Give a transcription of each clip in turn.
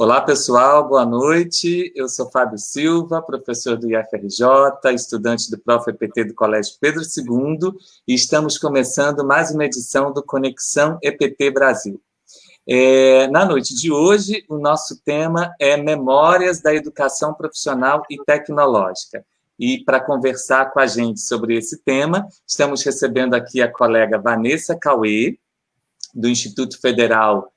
Olá, pessoal, boa noite. Eu sou Fábio Silva, professor do IFRJ, estudante do Prof. EPT do Colégio Pedro II, e estamos começando mais uma edição do Conexão EPT Brasil. Na noite de hoje, o nosso tema é Memórias da Educação Profissional e Tecnológica. E para conversar com a gente sobre esse tema, estamos recebendo aqui a colega Vanessa Cauê, do Instituto Federal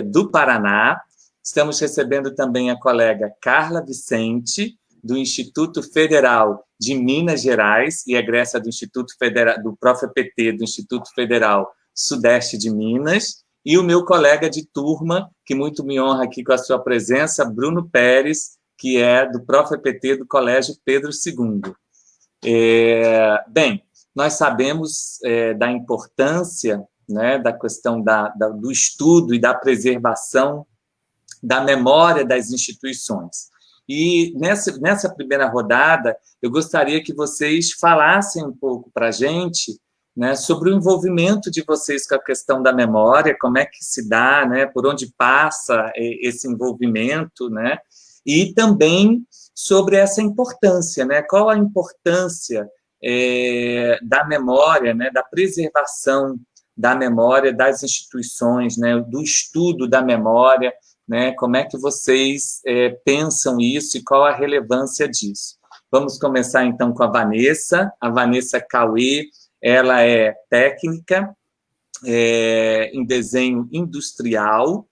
do Paraná. Estamos recebendo também a colega Carla Vicente, do Instituto Federal de Minas Gerais, e egressa do Instituto Federal, do Prof. EPT, do Instituto Federal Sudeste de Minas, e o meu colega de turma, que muito me honra aqui com a sua presença, Bruno Pérez, que é do Prof. EPT do Colégio Pedro II. Bem, nós sabemos da importância, né, da questão do estudo e da preservação da memória das instituições. E nessa primeira rodada, eu gostaria que vocês falassem um pouco para a gente, né, sobre o envolvimento de vocês com a questão da memória, como é que se dá, né, por onde passa esse envolvimento, né, e também sobre essa importância, né, qual a importância da memória, né, da preservação da memória das instituições, né, do estudo da memória, né, como é que vocês pensam isso e qual a relevância disso. Vamos começar, então, com a Vanessa Cauê. Ela é técnica em desenho industrial,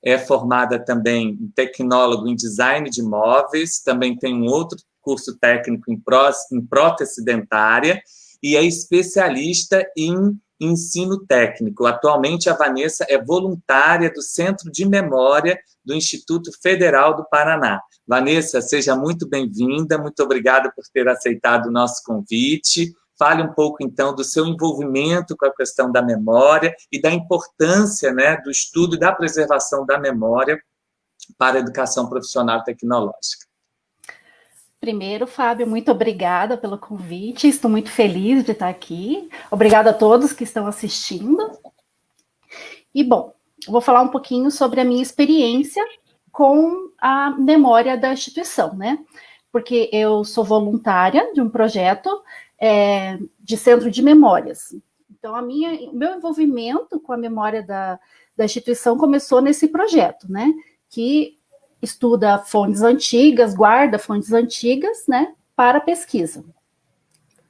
é formada também em tecnólogo em design de móveis, também tem um outro curso técnico em prótese dentária e é especialista em ensino técnico. Atualmente, a Vanessa é voluntária do Centro de Memória do Instituto Federal do Paraná. Vanessa, seja muito bem-vinda, muito obrigada por ter aceitado o nosso convite. Fale um pouco, então, do seu envolvimento com a questão da memória e da importância, né, do estudo e da preservação da memória para a educação profissional e tecnológica. Primeiro, Fábio, muito obrigada pelo convite, estou muito feliz de estar aqui. Obrigada a todos que estão assistindo. E, bom, eu vou falar um pouquinho sobre a minha experiência com a memória da instituição, né? Porque eu sou voluntária de um projeto de centro de memórias. Então, o meu envolvimento com a memória da instituição começou nesse projeto, né? Que estuda fontes antigas, guarda fontes antigas, né, para pesquisa.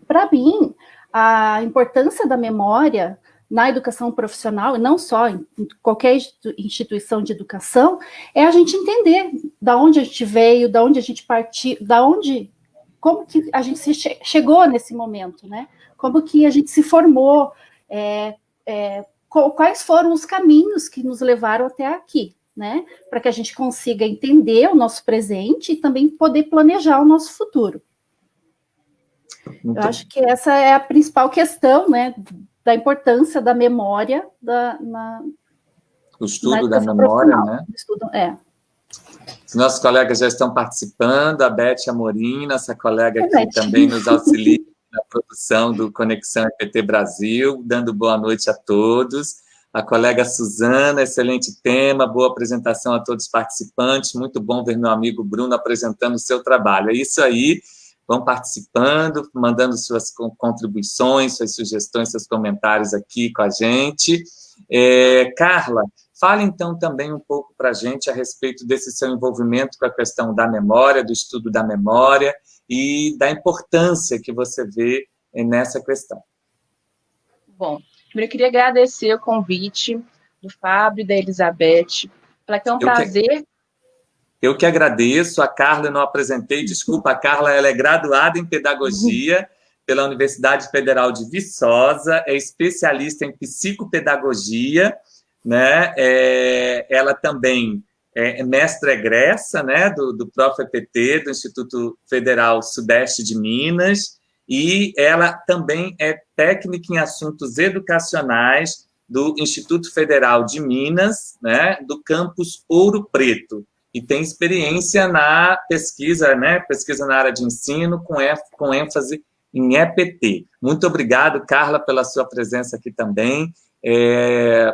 Para mim, a importância da memória na educação profissional, e não só em qualquer instituição de educação, é a gente entender da onde a gente veio, da onde a gente partiu, como que a gente chegou nesse momento, né? Como que a gente se formou, quais foram os caminhos que nos levaram até aqui, né, para que a gente consiga entender o nosso presente e também poder planejar o nosso futuro. Eu acho que essa é a principal questão, né, da importância da memória o estudo da memória, né? Estudo, Os nossos colegas já estão participando, a Beth Amorim, nossa colega que também nos auxilia na produção do Conexão EPT Brasil, dando boa noite a todos. A colega Suzana, excelente tema, boa apresentação a todos os participantes, muito bom ver meu amigo Bruno apresentando o seu trabalho. É isso aí, vão participando, mandando suas contribuições, suas sugestões, seus comentários aqui com a gente. Carla, fale então também um pouco para a gente a respeito desse seu envolvimento com a questão da memória, do estudo da memória e da importância que você vê nessa questão. Bom, primeiro eu queria agradecer o convite do Fábio e da Elizabeth, para que é um prazer. Eu que agradeço, a Carla eu não apresentei, desculpa, a Carla ela é graduada em Pedagogia pela Universidade Federal de Viçosa, é especialista em Psicopedagogia, né? Ela também é mestra egressa, né, do Prof. EPT, do Instituto Federal Sudeste de Minas, e ela também é técnica em assuntos educacionais do Instituto Federal de Minas, né, do campus Ouro Preto, e tem experiência na pesquisa, né, pesquisa na área de ensino, com ênfase em EPT. Muito obrigado, Carla, pela sua presença aqui também.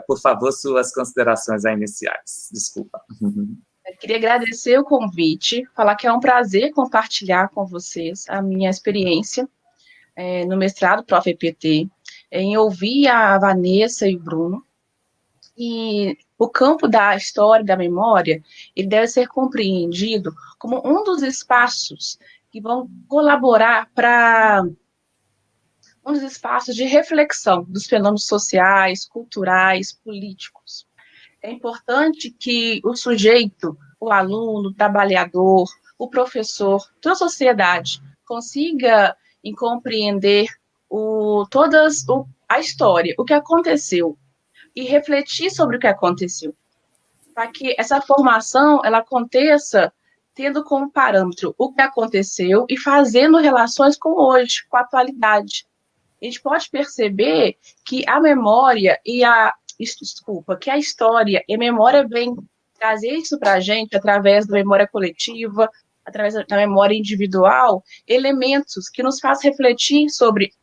Por favor, suas considerações iniciais. Desculpa. Eu queria agradecer o convite, falar que é um prazer compartilhar com vocês a minha experiência no mestrado Prof. EPT, em ouvir a Vanessa e o Bruno. E o campo da história e da memória, ele deve ser compreendido como um dos espaços que vão colaborar para um dos espaços de reflexão dos fenômenos sociais, culturais, políticos. É importante que o sujeito, o aluno, o trabalhador, o professor, toda a sociedade consiga compreender a história, o que aconteceu, e refletir sobre o que aconteceu, para que essa formação ela aconteça tendo como parâmetro o que aconteceu e fazendo relações com hoje, com a atualidade. A gente pode perceber que a memória que a história e a memória vem trazer isso para a gente através da memória coletiva, através da memória individual, elementos que nos fazem refletir sobre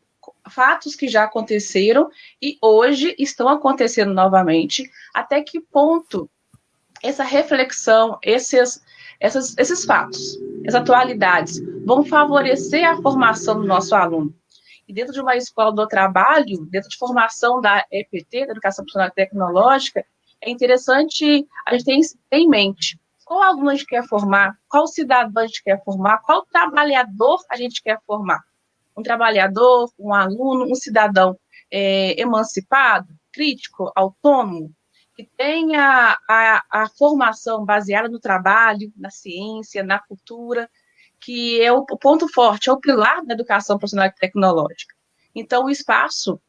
fatos que já aconteceram e hoje estão acontecendo novamente, até que ponto essa reflexão, esses fatos, essas atualidades, vão favorecer a formação do nosso aluno. E dentro de uma escola do trabalho, dentro de formação da EPT, da Educação Profissional e Tecnológica, é interessante a gente ter em mente qual aluno a gente quer formar, qual cidadão a gente quer formar, qual trabalhador a gente quer formar. Um trabalhador, um aluno, um cidadão emancipado, crítico, autônomo, que tenha a formação baseada no trabalho, na ciência, na cultura, que é o ponto forte, é o pilar da educação profissional e tecnológica. Então, o espaço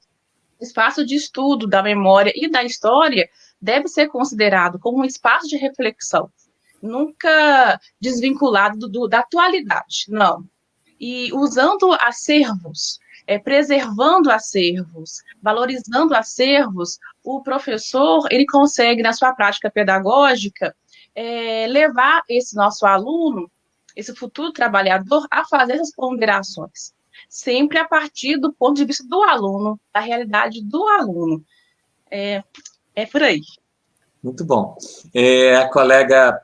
de estudo da memória e da história deve ser considerado como um espaço de reflexão, nunca desvinculado da atualidade, não. E usando acervos, preservando acervos, valorizando acervos, o professor ele consegue, na sua prática pedagógica, levar esse nosso aluno, esse futuro trabalhador, a fazer essas ponderações, sempre a partir do ponto de vista do aluno, da realidade do aluno. É por aí. Muito bom. A colega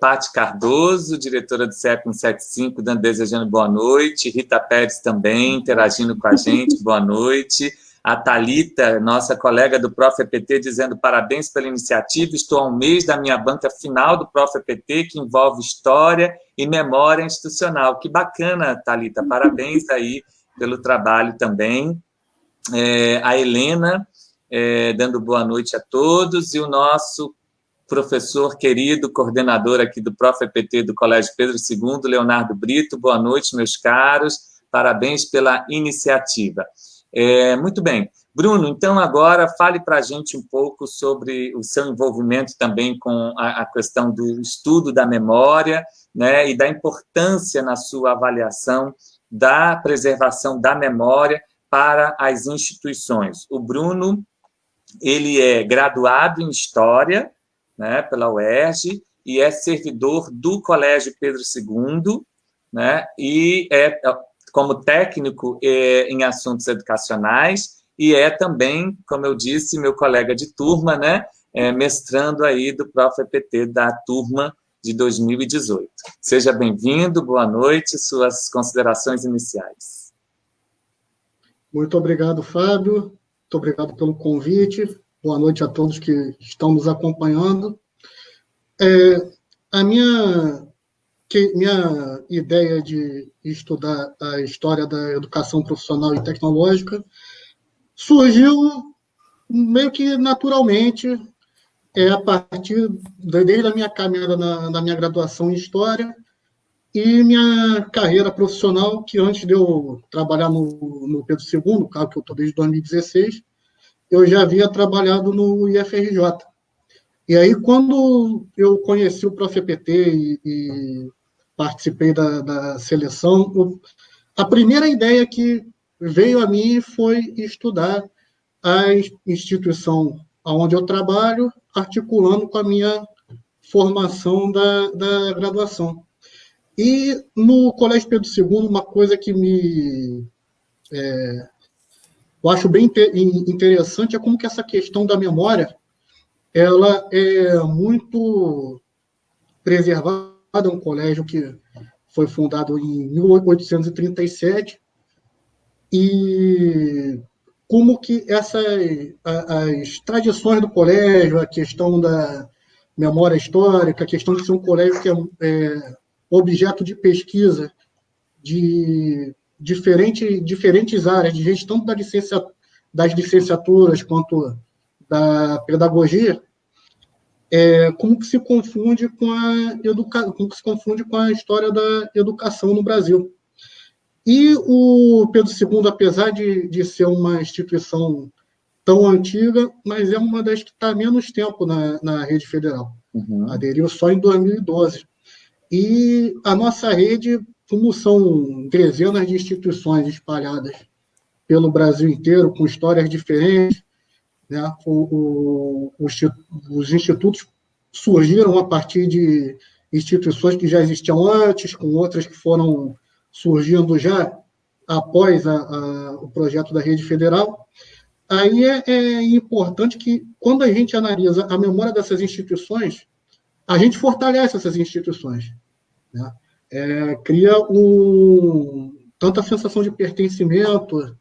Paty Cardoso, diretora do CEP 175, desejando boa noite. Rita Pérez também, interagindo com a gente, boa noite. A Thalita, nossa colega do Prof. EPT, dizendo parabéns pela iniciativa, estou há um mês da minha banca final do Prof. EPT, que envolve história e memória institucional. Que bacana, Thalita, parabéns aí pelo trabalho também. A Helena, dando boa noite a todos, e o nosso professor querido, coordenador aqui do Prof. EPT do Colégio Pedro II, Leonardo Brito, boa noite, meus caros, parabéns pela iniciativa. Muito bem. Bruno, então agora fale para a gente um pouco sobre o seu envolvimento também com a questão do estudo da memória, né, e da importância na sua avaliação da preservação da memória para as instituições. O Bruno, ele é graduado em História, né, pela UERJ, e é servidor do Colégio Pedro II, né, e como técnico em assuntos educacionais, e também, como eu disse, meu colega de turma, né, mestrando aí do Prof. EPT da turma de 2018. Seja bem-vindo, boa noite, suas considerações iniciais. Muito obrigado, Fábio, muito obrigado pelo convite, boa noite a todos que estão nos acompanhando. A minha ideia de estudar a história da educação profissional e tecnológica surgiu meio que naturalmente, a partir desde a minha caminhada na minha graduação em História e minha carreira profissional, que antes de eu trabalhar no Pedro II, no cargo que eu estou desde 2016, eu já havia trabalhado no IFRJ. E aí, quando eu conheci o Prof. EPT e participei da seleção, a primeira ideia que veio a mim foi estudar a instituição onde eu trabalho, articulando com a minha formação da graduação. E no Colégio Pedro II, uma coisa que eu acho bem interessante é como que essa questão da memória ela é muito preservado, é um colégio que foi fundado em 1837, e como que as tradições do colégio, a questão da memória histórica, a questão de ser um colégio que é objeto de pesquisa de diferentes áreas, de gestão das licenciaturas quanto da pedagogia, como que se confunde com a história da educação no Brasil. E o Pedro II, apesar de ser uma instituição tão antiga, mas é uma das que está há menos tempo na rede federal. Uhum. Aderiu só em 2012. E a nossa rede, como são dezenas de instituições espalhadas pelo Brasil inteiro, com histórias diferentes, né? Os institutos surgiram a partir de instituições que já existiam antes, com outras que foram surgindo já após o projeto da rede federal. Aí é importante que, quando a gente analisa a memória dessas instituições, a gente fortalece essas instituições, né? Cria tanta sensação de pertencimento,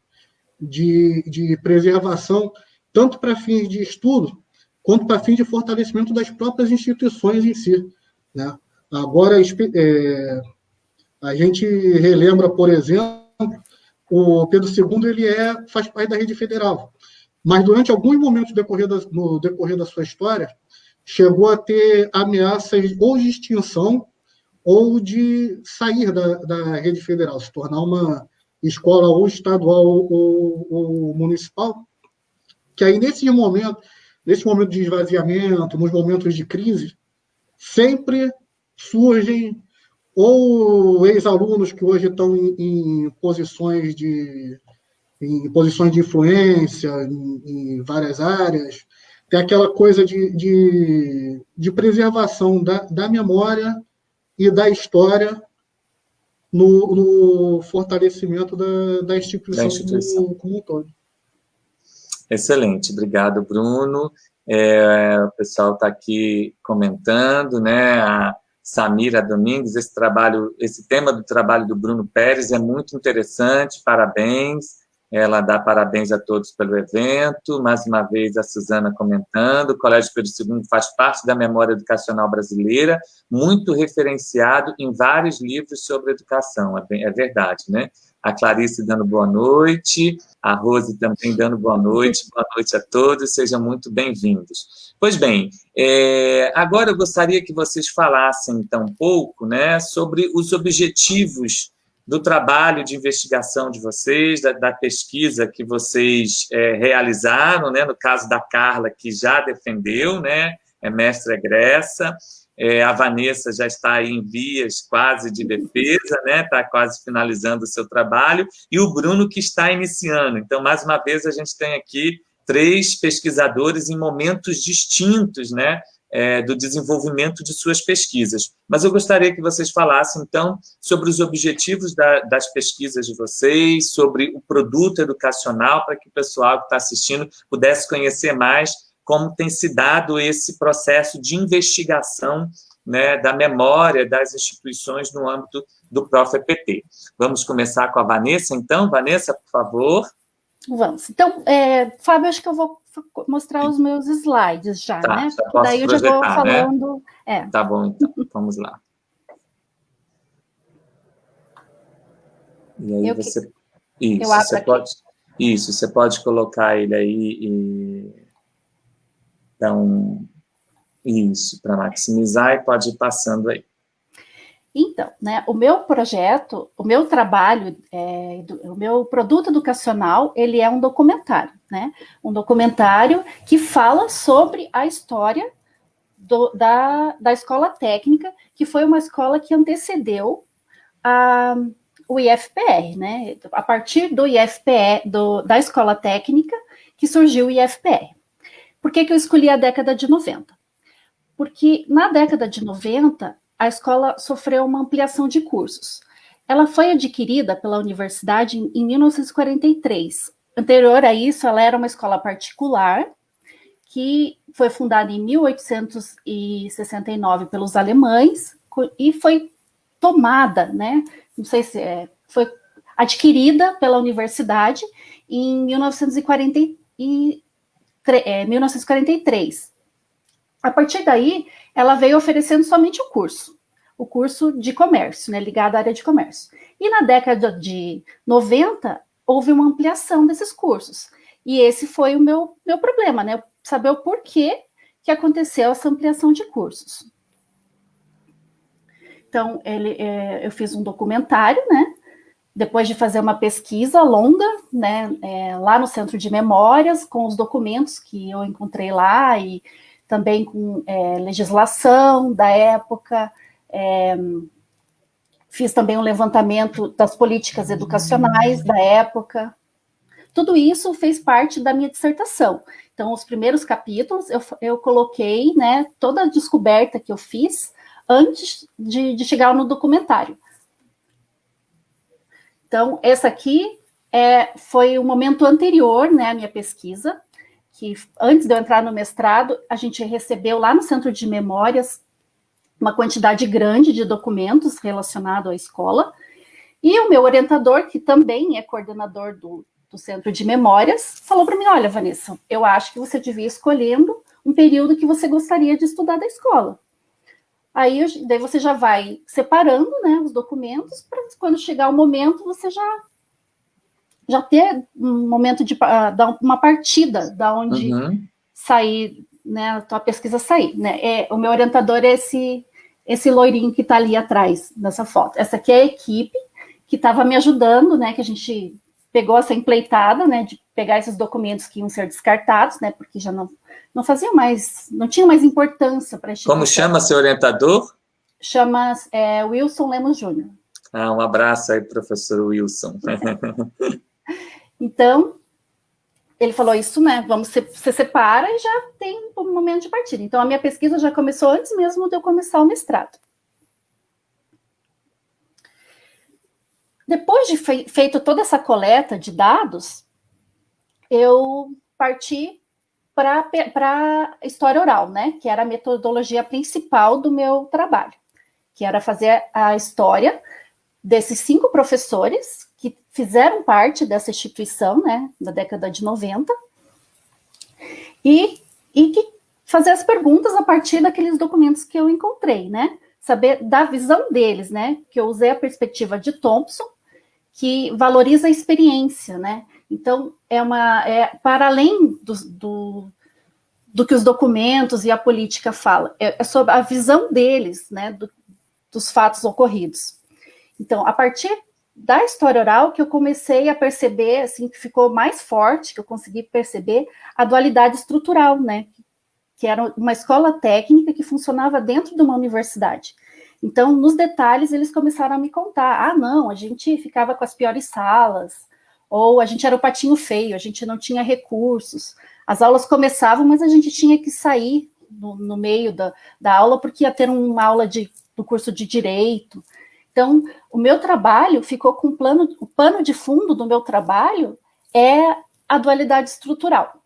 de preservação, tanto para fins de estudo, quanto para fins de fortalecimento das próprias instituições em si, né? Agora, a gente relembra, por exemplo, o Pedro II faz parte da rede federal, mas durante alguns momentos no decorrer da sua história, chegou a ter ameaças ou de extinção ou de sair da rede federal, se tornar uma escola ou estadual ou municipal, que aí nesse momento de esvaziamento, nos momentos de crise, sempre surgem ou ex-alunos que hoje estão em posições de influência em várias áreas. Tem aquela coisa de preservação da memória e da história no fortalecimento da instituição como um todo. Excelente, obrigado, Bruno. O pessoal está aqui comentando, né? A Samira Domingues, esse tema do trabalho do Bruno Pérez é muito interessante, parabéns. Ela dá parabéns a todos pelo evento. Mais uma vez, a Suzana comentando, o Colégio Pedro II faz parte da memória educacional brasileira, muito referenciado em vários livros sobre educação, é verdade, né? A Clarice dando boa noite, a Rose também dando boa noite a todos, sejam muito bem-vindos. Pois bem, agora eu gostaria que vocês falassem, então, um pouco, né, sobre os objetivos do trabalho de investigação de vocês, da pesquisa que vocês realizaram, né, no caso da Carla, que já defendeu, né, é mestra egressa, a Vanessa já está aí em vias quase de defesa, né, está quase finalizando o seu trabalho, e o Bruno que está iniciando. Então, mais uma vez, a gente tem aqui 3 pesquisadores em momentos distintos, né, do desenvolvimento de suas pesquisas. Mas eu gostaria que vocês falassem, então, sobre os objetivos das pesquisas de vocês, sobre o produto educacional, para que o pessoal que está assistindo pudesse conhecer mais como tem se dado esse processo de investigação, né, da memória das instituições no âmbito do ProfEPT. Vamos começar com a Vanessa, então. Vanessa, por favor. Vamos. Então, Fábio, acho que eu vou mostrar os meus slides já, né? Porque daí eu já vou falando. Né? Tá bom, então. Vamos lá. E aí você... Isso, você pode colocar ele aí e... Então, isso, para maximizar, e pode ir passando aí. Então, né, o meu projeto, o meu trabalho, o meu produto educacional, ele é um documentário, né? Um documentário que fala sobre a história da escola técnica, que foi uma escola que antecedeu o IFPR, né? A partir do IFPR, da escola técnica, que surgiu o IFPR. Por que eu escolhi a década de 90? Porque na década de 90, a escola sofreu uma ampliação de cursos. Ela foi adquirida pela universidade em 1943. Anterior a isso, ela era uma escola particular que foi fundada em 1869 pelos alemães e foi tomada, né? Não sei se foi adquirida pela universidade em 1943. A partir daí, ela veio oferecendo somente o curso de comércio, né, ligado à área de comércio. E na década de 90, houve uma ampliação desses cursos. E esse foi o meu problema, né? Saber o porquê que aconteceu essa ampliação de cursos. Então, eu fiz um documentário, né? Depois de fazer uma pesquisa longa, né? Lá no Centro de Memórias, com os documentos que eu encontrei lá e também com legislação da época. Fiz também um levantamento das políticas educacionais da época. Tudo isso fez parte da minha dissertação. Então, os primeiros capítulos eu coloquei, né, toda a descoberta que eu fiz antes de chegar no documentário. Então, essa aqui foi o momento anterior, né, à minha pesquisa, que antes de eu entrar no mestrado, a gente recebeu lá no Centro de Memórias uma quantidade grande de documentos relacionados à escola, e o meu orientador, que também é coordenador do Centro de Memórias, falou para mim, olha, Vanessa, eu acho que você devia ir escolhendo um período que você gostaria de estudar da escola. Daí você já vai separando, né, os documentos, para quando chegar o momento, você já ter um momento de dar uma partida da onde sair, né, a tua pesquisa sair, né? O meu orientador é esse loirinho que está ali atrás nessa foto. Essa aqui é a equipe que estava me ajudando, né, que a gente pegou essa empleitada, né, de pegar esses documentos que iam ser descartados, né, porque já não faziam mais, não tinha mais importância para este Como chama seu orientador? Chama Wilson Lemos Júnior. Um abraço aí, professor Wilson. Então, ele falou isso, né, você separa e já tem um momento de partida. Então, a minha pesquisa já começou antes mesmo de eu começar o mestrado. Depois de feito toda essa coleta de dados, eu parti para a história oral, né, que era a metodologia principal do meu trabalho, que era fazer a história desses 5 professores que fizeram parte dessa instituição, né, da década de 90, e que fazer as perguntas a partir daqueles documentos que eu encontrei, né, saber da visão deles, né, que eu usei a perspectiva de Thompson, que valoriza a experiência, né, então para além do que os documentos e a política falam, é sobre a visão deles, né, dos fatos ocorridos. Então, a partir da história oral que eu comecei a perceber, assim, que ficou mais forte, que eu consegui perceber a dualidade estrutural, né, que era uma escola técnica que funcionava dentro de uma universidade. Então, nos detalhes, eles começaram a me contar, não, a gente ficava com as piores salas, ou a gente era o patinho feio, a gente não tinha recursos, as aulas começavam, mas a gente tinha que sair no meio da aula, porque ia ter uma aula do curso de Direito. Então, o meu trabalho ficou com o pano de fundo do meu trabalho é a dualidade estrutural.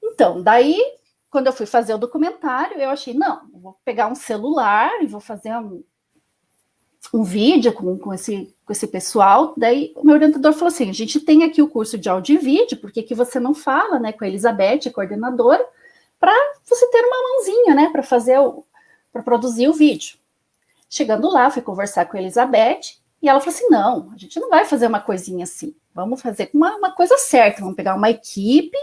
Então, daí, quando eu fui fazer o documentário, eu achei, não, eu vou pegar um celular e vou fazer um vídeo com esse pessoal. Daí, o meu orientador falou assim, a gente tem aqui o curso de áudio e vídeo, por que você não fala, né, com a Elizabeth, a coordenadora, para você ter uma mãozinha, né, para produzir o vídeo. Chegando lá, fui conversar com a Elizabeth, e ela falou assim, não, a gente não vai fazer uma coisinha assim, vamos fazer uma coisa certa, vamos pegar uma equipe,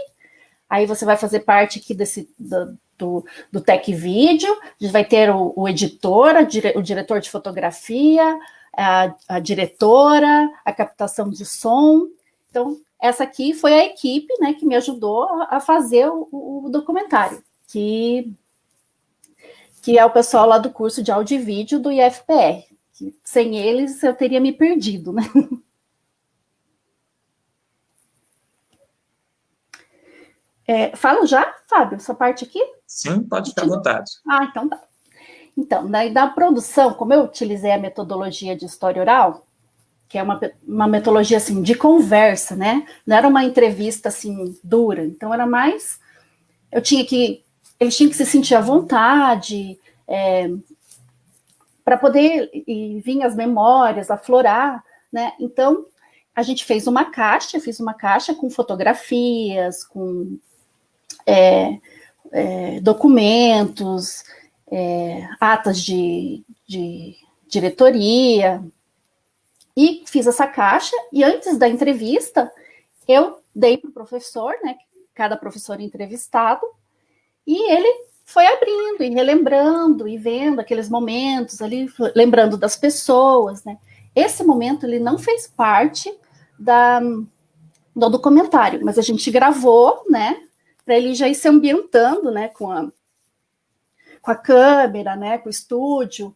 aí você vai fazer parte aqui do Tech Video, a gente vai ter o editor, o diretor de fotografia, a diretora, a captação de som. Então, essa aqui foi a equipe, né, que me ajudou a fazer o documentário, que é o pessoal lá do curso de áudio e vídeo do IFPR. Que sem eles, eu teria me perdido, né? Falo já, Fábio, essa parte aqui? Sim, pode ficar à vontade. Então tá. Então, daí da produção, como eu utilizei a metodologia de história oral, que é uma metodologia, assim, de conversa, né? Não era uma entrevista, assim, dura. Então, era mais... eles tinham que se sentir à vontade, para poder vir as memórias, aflorar, né? Então, a gente fiz uma caixa com fotografias, com documentos, atas de diretoria, e fiz essa caixa, e antes da entrevista, eu dei para o professor, né, cada professor entrevistado, e ele foi abrindo e relembrando e vendo aqueles momentos ali, lembrando das pessoas, né. Esse momento, ele não fez parte do documentário, mas a gente gravou, né, para ele já ir se ambientando, né, com a câmera, né, com o estúdio.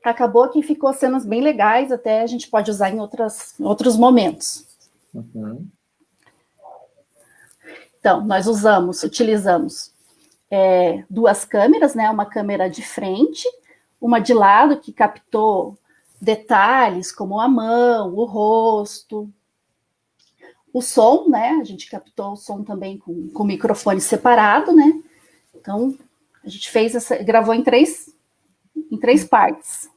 Acabou que ficou cenas bem legais, até a gente pode usar em outros momentos. Uhum. Então, nós utilizamos duas câmeras, né? Uma câmera de frente, uma de lado, que captou detalhes como a mão, o rosto, o som, né? A gente captou o som também com o microfone separado, né? Então, a gente gravou em três partes.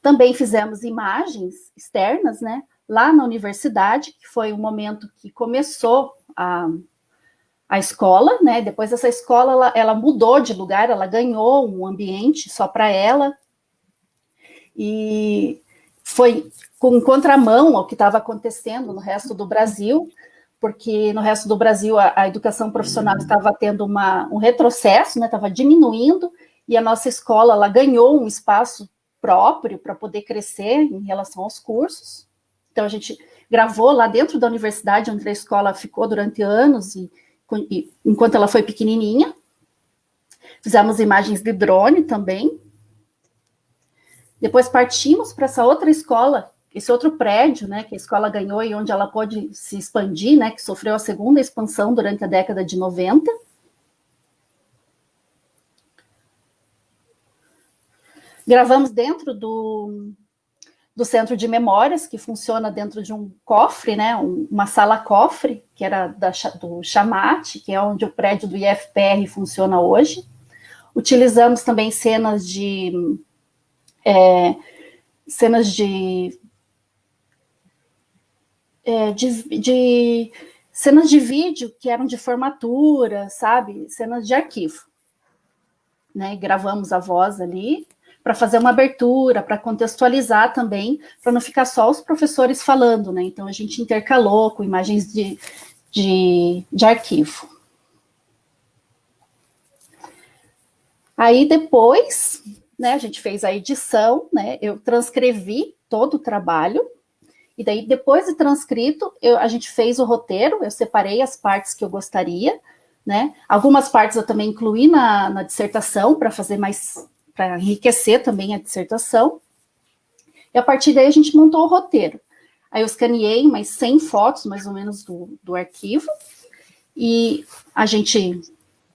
Também fizemos imagens externas, né? Lá na universidade, que foi o momento que começou a escola, né? Depois essa escola, ela mudou de lugar, ela ganhou um ambiente só para ela. E foi com contramão ao que estava acontecendo no resto do Brasil, porque no resto do Brasil a educação profissional estava tendo um retrocesso, né? Estava diminuindo, e a nossa escola, ela ganhou um espaço próprio para poder crescer em relação aos cursos. Então, a gente gravou lá dentro da universidade, onde a escola ficou durante anos, e enquanto ela foi pequenininha. Fizemos imagens de drone também. Depois partimos para essa outra escola, esse outro prédio, né, que a escola ganhou e onde ela pôde se expandir, né, que sofreu a segunda expansão durante a década de 90. Gravamos dentro do centro de memórias, que funciona dentro de um cofre, né, uma sala-cofre, que era do Chamate, que é onde o prédio do IFPR funciona hoje. Utilizamos também cenas de cenas de vídeo que eram de formatura, sabe? Cenas de arquivo. Né? Gravamos a voz ali para fazer uma abertura, para contextualizar também, para não ficar só os professores falando, né? Então a gente intercalou com imagens de arquivo. Aí depois, né, a gente fez a edição, né? Eu transcrevi todo o trabalho, e daí depois de transcrito, a gente fez o roteiro, eu separei as partes que eu gostaria, né? Algumas partes eu também incluí na dissertação para fazer para enriquecer também a dissertação. E a partir daí a gente montou o roteiro. Aí eu escaneei mais 100 fotos, mais ou menos, do arquivo, e a gente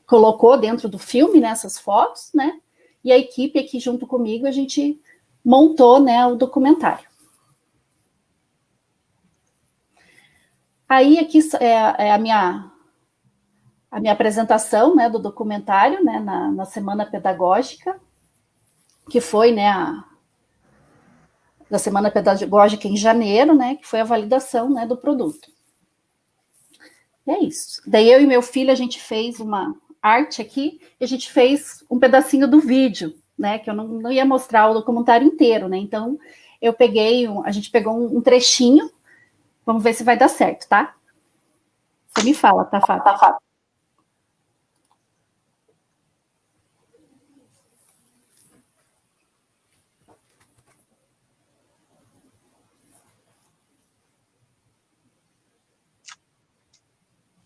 colocou dentro do filme, né, essas fotos, né? E a equipe aqui junto comigo, a gente montou, né, o documentário. Aí aqui é a minha apresentação, né, do documentário, né, na Semana Pedagógica, que foi, né, da Semana Pedagógica em janeiro, né, que foi a validação, né, do produto. E é isso. Daí eu e meu filho, a gente fez uma arte aqui, e a gente fez um pedacinho do vídeo, né, que eu não ia mostrar o documentário inteiro, né, então a gente pegou um trechinho, vamos ver se vai dar certo, tá? Você me fala, tá, Fábio?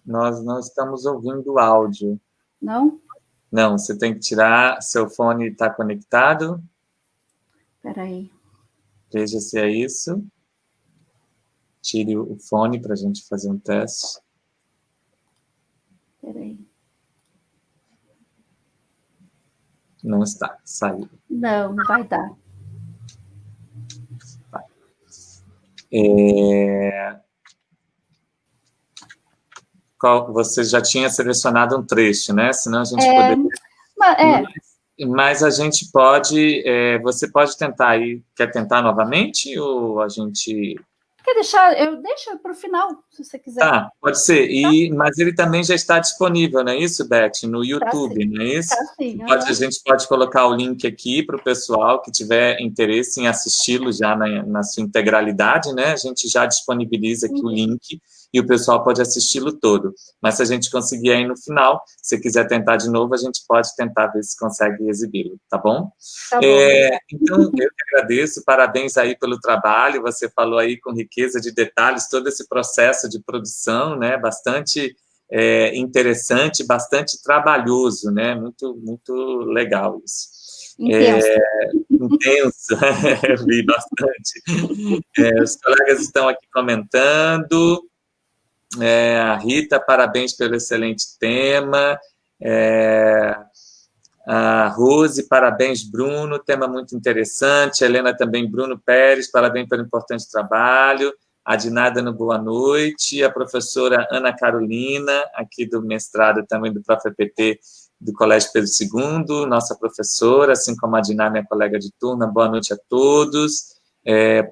Nós não estamos ouvindo o áudio. Não? Não, você tem que tirar, seu fone está conectado. Espera aí. Veja se é isso. Tire o fone para a gente fazer um teste. Espera aí. Não está, saiu. Não vai dar. Você já tinha selecionado um trecho, né? Senão a gente poderia... Mas a gente pode... você pode tentar aí. Quer tentar novamente? Ou a gente... Quer deixar? Eu deixo para o final, se você quiser. Tá, pode ser. Mas ele também já está disponível, não é isso, Beth? No YouTube, não é isso? Tá, sim. A gente pode colocar o link aqui para o pessoal que tiver interesse em assisti-lo já na sua integralidade, né? A gente já disponibiliza aqui o link e o pessoal pode assisti-lo todo. Mas se a gente conseguir aí no final, se quiser tentar de novo, a gente pode tentar ver se consegue exibi-lo, tá bom? Tá bom. Então, eu que agradeço, parabéns aí pelo trabalho, você falou aí com riqueza de detalhes todo esse processo de produção, né? Bastante interessante, bastante trabalhoso, né? Muito, muito legal isso. Intenso, vi bastante. Os colegas estão aqui comentando. A Rita, parabéns pelo excelente tema. A Rose, parabéns, Bruno, tema muito interessante. A Helena também, Bruno Pérez, parabéns pelo importante trabalho. A Dinada no boa noite. A professora Ana Carolina, aqui do mestrado também do Prof.EPT do Colégio Pedro II, nossa professora, assim como a Diná, minha colega de turma. Boa noite a todos.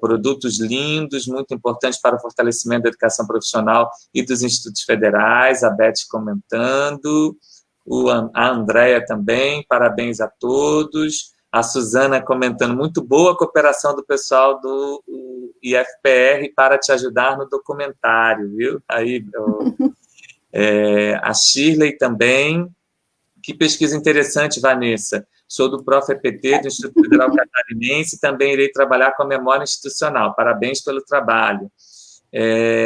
Produtos lindos, muito importantes para o fortalecimento da educação profissional e dos institutos federais, a Beth comentando, a Andréia também, parabéns a todos, a Suzana comentando, muito boa a cooperação do pessoal do IFPR para te ajudar no documentário, viu? Aí, a Shirley também, que pesquisa interessante, Vanessa. Sou do Prof.EPT, do Instituto Federal Catarinense, também irei trabalhar com a memória institucional. Parabéns pelo trabalho.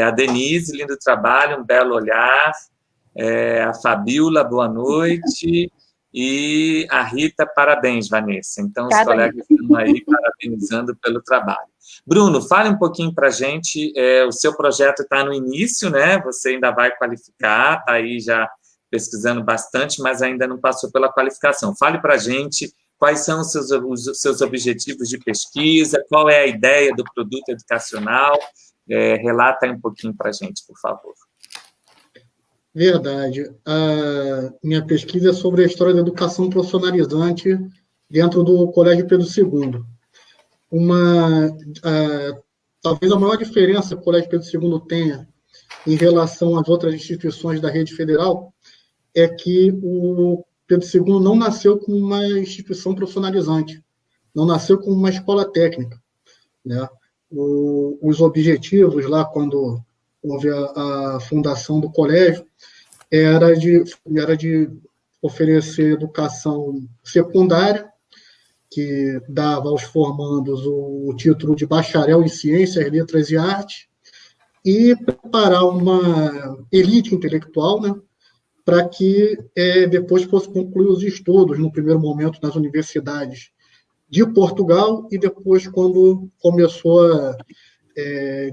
A Denise, lindo trabalho, um belo olhar. A Fabiola, boa noite. E a Rita, parabéns, Vanessa. Então, os colegas estão aí parabenizando pelo trabalho. Bruno, fale um pouquinho para a gente. O seu projeto está no início, né? Você ainda vai qualificar, está aí já pesquisando bastante, mas ainda não passou pela qualificação. Fale para a gente quais são os seus objetivos de pesquisa, qual é a ideia do produto educacional. Relata aí um pouquinho para a gente, por favor. Verdade. A minha pesquisa é sobre a história da educação profissionalizante dentro do Colégio Pedro II. Talvez a maior diferença que o Colégio Pedro II tenha em relação às outras instituições da rede federal é que o Pedro II não nasceu como uma instituição profissionalizante, não nasceu como uma escola técnica, né? Os objetivos lá, quando houve a fundação do colégio, era de oferecer educação secundária, que dava aos formandos o título de bacharel em ciências, letras e artes, e preparar uma elite intelectual, né, para que depois fosse concluir os estudos, no primeiro momento, nas universidades de Portugal, e depois, quando começou a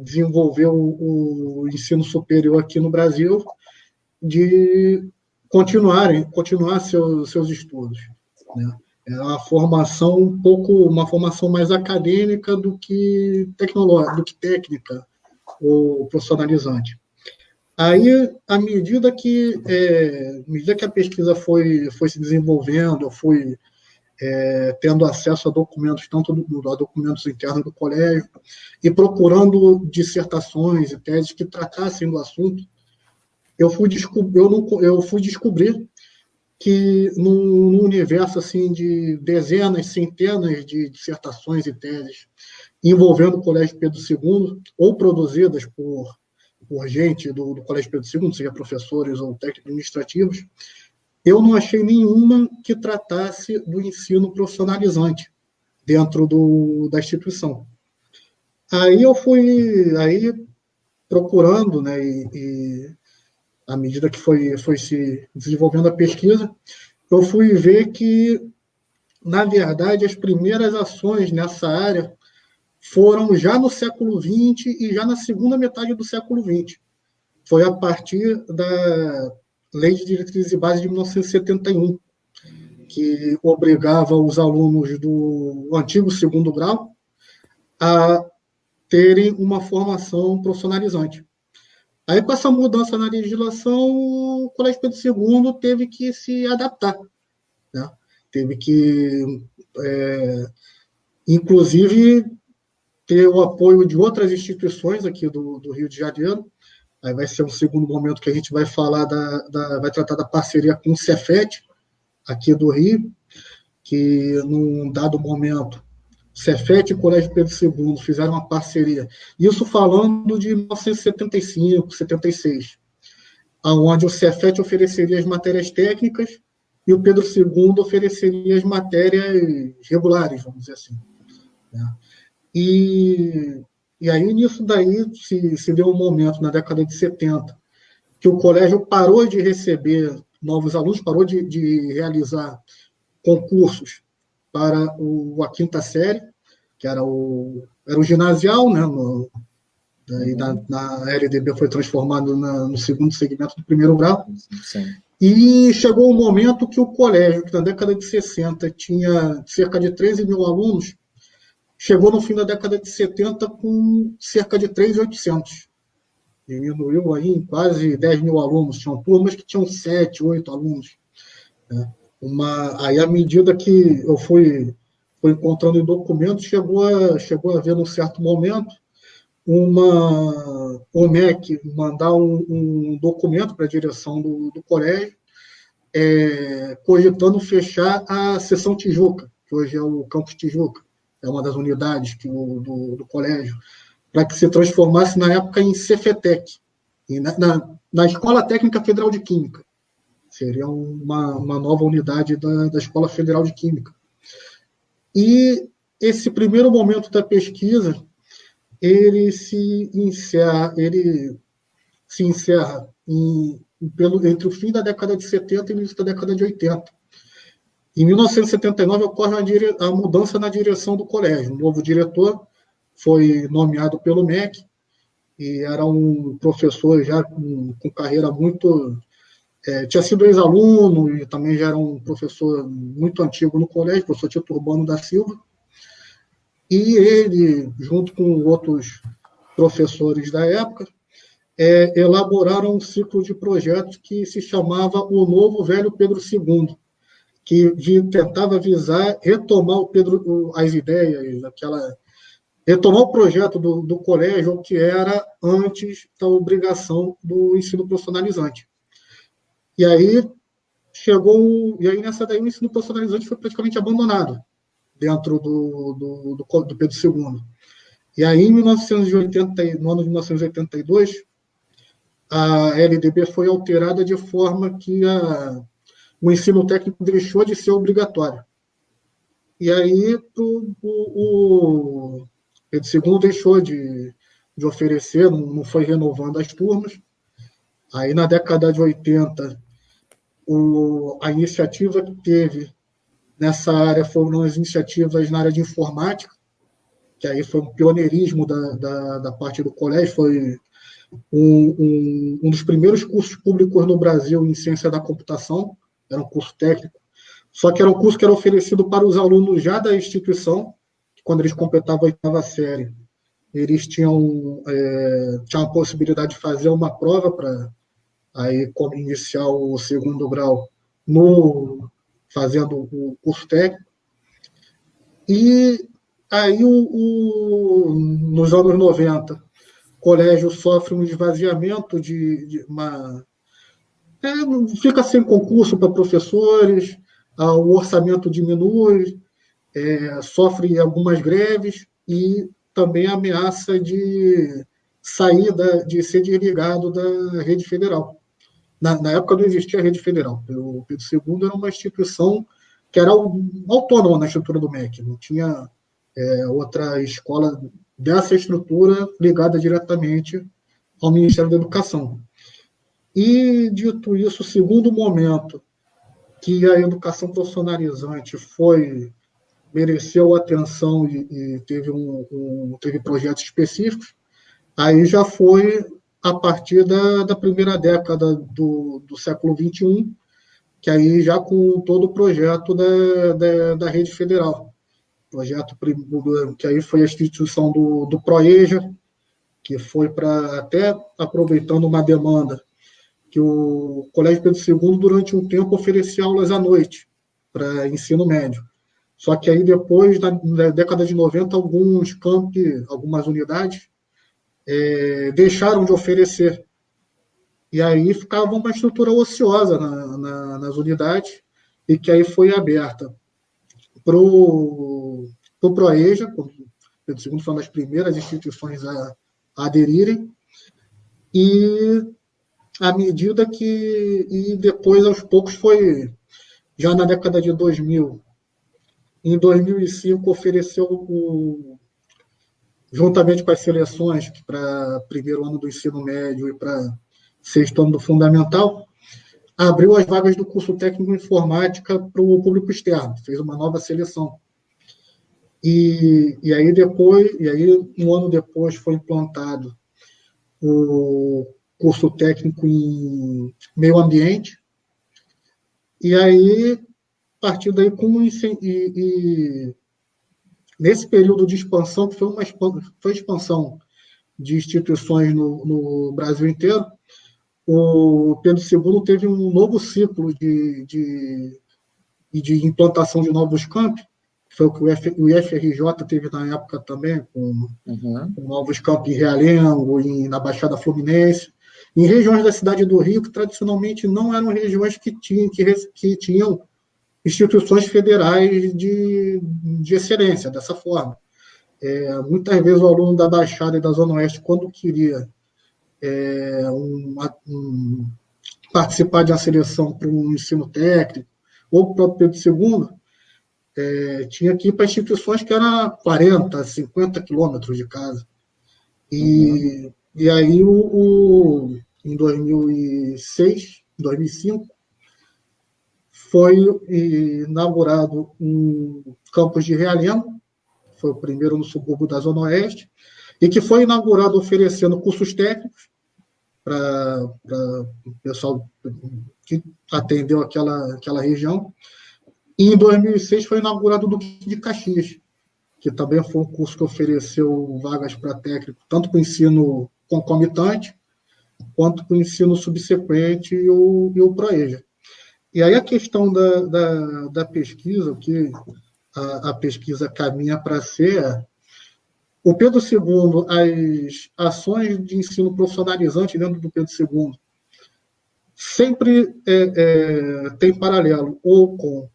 desenvolver o ensino superior aqui no Brasil, de continuar seus estudos, né? É uma formação uma formação mais acadêmica do que tecnológica, do que técnica ou profissionalizante. Aí, à medida que a pesquisa foi se desenvolvendo, eu fui tendo acesso a documentos, tanto a documentos internos do colégio, e procurando dissertações e teses que tratassem do assunto, eu fui descobrir que num universo assim, de dezenas, centenas de dissertações e teses envolvendo o Colégio Pedro II, ou produzidas por gente do Colégio Pedro II, seja professores ou técnicos administrativos, eu não achei nenhuma que tratasse do ensino profissionalizante dentro da instituição. Aí eu fui procurando, né, e à medida que foi se desenvolvendo a pesquisa, eu fui ver que, na verdade, as primeiras ações nessa área foram já no século XX e já na segunda metade do século XX. Foi a partir da Lei de Diretrizes e Bases de 1971, que obrigava os alunos do antigo segundo grau a terem uma formação profissionalizante. Aí, com essa mudança na legislação, o Colégio Pedro II teve que se adaptar, né? Teve que, inclusive, ter o apoio de outras instituições aqui do Rio de Janeiro. Aí vai ser um segundo momento que a gente vai falar vai tratar da parceria com o Cefet, aqui do Rio, que num dado momento, Cefet e o Colégio Pedro II fizeram uma parceria. Isso falando de 1975, 76, onde o Cefet ofereceria as matérias técnicas e o Pedro II ofereceria as matérias regulares, vamos dizer assim, né? E aí, nisso daí, se deu um momento, na década de 70, que o colégio parou de receber novos alunos, parou de realizar concursos para a quinta série, que era o ginasial, né? Daí na LDB foi transformado no segundo segmento do primeiro grau. Sim. E chegou um momento que o colégio, que na década de 60 tinha cerca de 13 mil alunos, chegou no fim da década de 70 com cerca de 3.800. Diminuiu aí em quase 10 mil alunos. Tinham turmas que tinham 7, 8 alunos, né? Aí, à medida que eu fui encontrando em documentos, chegou a haver, num certo momento, o MEC mandar um documento para a direção do colégio, cogitando fechar a seção Tijuca, que hoje é o Campus Tijuca, é uma das unidades do colégio, para que se transformasse, na época, em Cefetec, na Escola Técnica Federal de Química. Seria uma nova unidade da Escola Federal de Química. E esse primeiro momento da pesquisa, ele se encerra entre o fim da década de 70 e o início da década de 80. Em 1979, ocorre a mudança na direção do colégio. Um novo diretor foi nomeado pelo MEC, e era um professor já com carreira muito... tinha sido ex-aluno e também já era um professor muito antigo no colégio, professor Tito Urbano da Silva. E ele, junto com outros professores da época, elaboraram um ciclo de projetos que se chamava O Novo Velho Pedro II, que tentava visar retomar as ideias, retomar o projeto do colégio, que era antes da obrigação do ensino profissionalizante. E aí nessa daí o ensino profissionalizante foi praticamente abandonado dentro do Pedro II. E aí, no ano de 1982, a LDB foi alterada de forma que o ensino técnico deixou de ser obrigatório. E aí o Pedro II deixou de oferecer, não foi renovando as turmas. Aí, na década de 80, a iniciativa que teve nessa área foram as iniciativas na área de informática, que aí foi um pioneirismo da parte do colégio, foi um dos primeiros cursos públicos no Brasil em ciência da computação, era um curso técnico, só que era um curso que era oferecido para os alunos já da instituição, que quando eles completavam a oitava série, eles tinham a possibilidade de fazer uma prova para aí iniciar o segundo grau fazendo o curso técnico. E aí, nos anos 90, o colégio sofre um esvaziamento fica sem concurso para professores, o orçamento diminui, sofre algumas greves e também a ameaça de sair, de ser desligado da rede federal. Na época não existia a rede federal. O Pedro II era uma instituição que era autônoma na estrutura do MEC, não tinha outra escola dessa estrutura ligada diretamente ao Ministério da Educação. E, dito isso, o segundo momento que a educação profissionalizante mereceu atenção e teve projetos específicos, aí já foi a partir da primeira década do século XXI, que aí já com todo o projeto da rede federal, projeto que aí foi a instituição do PROEJA, que foi para, até aproveitando uma demanda, que o Colégio Pedro II, durante um tempo, oferecia aulas à noite para ensino médio. Só que aí, depois, na década de 90, alguns campi, algumas unidades, deixaram de oferecer. E aí ficava uma estrutura ociosa nas unidades, e que aí foi aberta para o PROEJA, o Pedro II foi uma das primeiras instituições a aderirem, e à medida que, e depois, aos poucos, foi, já na década de 2000, em 2005, ofereceu, juntamente com as seleções para primeiro ano do ensino médio e para sexto ano do fundamental, abriu as vagas do curso técnico em informática para o público externo, fez uma nova seleção. E aí depois, um ano depois, foi implantado o curso técnico em meio ambiente, e aí, a partir daí, nesse período de expansão, que foi expansão de instituições no Brasil inteiro, o Pedro II teve um novo ciclo de implantação de novos campi, que foi o que o IFRJ teve na época também, com novos campi em Realengo, na Baixada Fluminense, em regiões da cidade do Rio, que tradicionalmente não eram regiões que tinham instituições federais de excelência, dessa forma. Muitas vezes o aluno da Baixada e da Zona Oeste, quando queria participar de uma seleção para um ensino técnico, ou para o próprio Pedro II, tinha que ir para instituições que eram 40, 50 quilômetros de casa. E aí, em 2006, 2005, foi inaugurado um campus de Realengo, foi o primeiro no subúrbio da Zona Oeste, e que foi inaugurado oferecendo cursos técnicos para o pessoal que atendeu aquela região. E em 2006 foi inaugurado o Duque de Caxias, que também foi um curso que ofereceu vagas para técnico, tanto para o ensino concomitante, quanto para o ensino subsequente e o PROEJA. E aí a questão da pesquisa, o que a pesquisa caminha para ser, o Pedro II, as ações de ensino profissionalizante dentro do Pedro II sempre tem paralelo ou com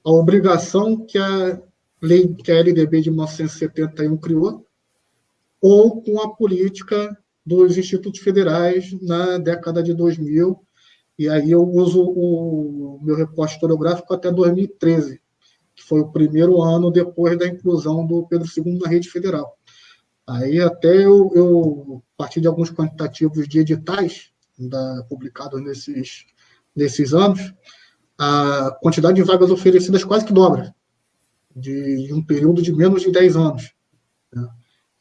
a obrigação que a LDB de 1971 criou, ou com a política dos institutos federais na década de 2000, e aí eu uso o meu recorte historiográfico até 2013, que foi o primeiro ano depois da inclusão do Pedro II na rede federal. Aí até a partir de alguns quantitativos de editais publicados nesses anos, a quantidade de vagas oferecidas quase que dobra, de um período de menos de 10 anos. Né?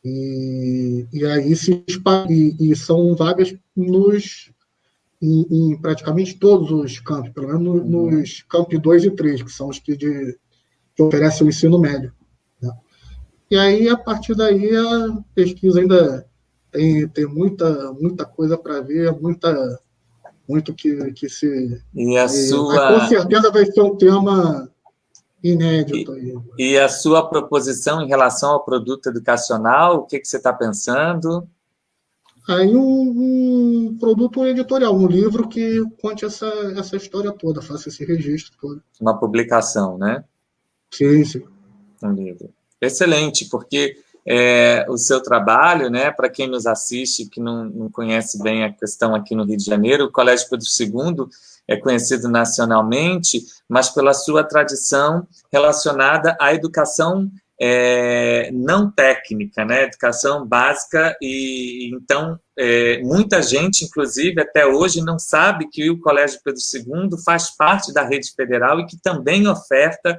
E aí são vagas em praticamente todos os campos, pelo menos nos campi 2 e 3, que são os que oferecem o ensino médio. Né? E aí, a partir daí, a pesquisa ainda tem muita coisa para ver, muito que se... Mas com certeza vai ser um tema inédito. E a sua proposição em relação ao produto educacional, o que você está pensando? Aí um produto editorial, um livro que conte essa história toda, faça esse registro todo. Uma publicação, né? Sim. Um livro. Excelente, porque o seu trabalho, né, para quem nos assiste, que não conhece bem a questão aqui no Rio de Janeiro, o Colégio Pedro II é conhecido nacionalmente, mas pela sua tradição relacionada à educação não técnica, né, educação básica, e então muita gente, inclusive, até hoje, não sabe que o Colégio Pedro II faz parte da rede federal e que também oferta,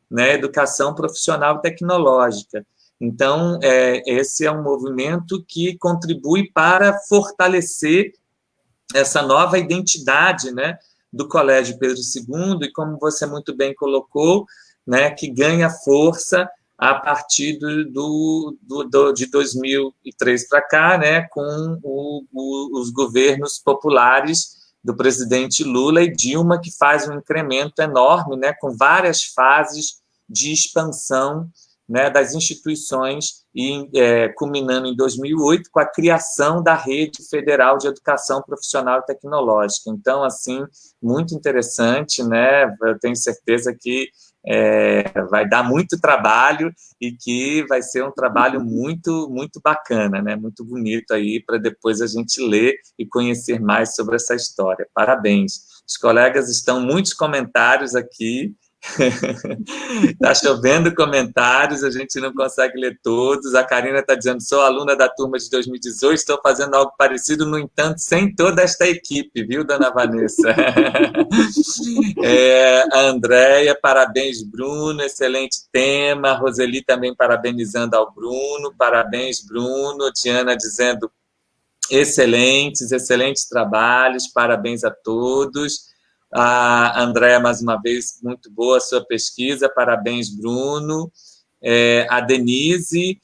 né, educação profissional e tecnológica. Então, esse é um movimento que contribui para fortalecer essa nova identidade, né, do Colégio Pedro II, e como você muito bem colocou, né, que ganha força a partir de 2003 para cá, né, com os governos populares do presidente Lula e Dilma, que faz um incremento enorme, né, com várias fases de expansão, né, das instituições, e culminando em 2008 com a criação da Rede Federal de Educação Profissional e Tecnológica. Então, assim, muito interessante, né? Eu tenho certeza que vai dar muito trabalho e que vai ser um trabalho muito, muito bacana, né? Muito bonito aí para depois a gente ler e conhecer mais sobre essa história. Parabéns. Os colegas estão muitos comentários aqui. Está chovendo comentários, a gente não consegue ler todos. A Karina está dizendo: sou aluna da turma de 2018, estou fazendo algo parecido, no entanto, sem toda esta equipe, viu, dona Vanessa? A Andréia, parabéns, Bruno, excelente tema. A Roseli também parabenizando ao Bruno, parabéns, Bruno. Diana dizendo: excelentes trabalhos, parabéns a todos. A Andréa, mais uma vez, muito boa a sua pesquisa, parabéns, Bruno. A Denise,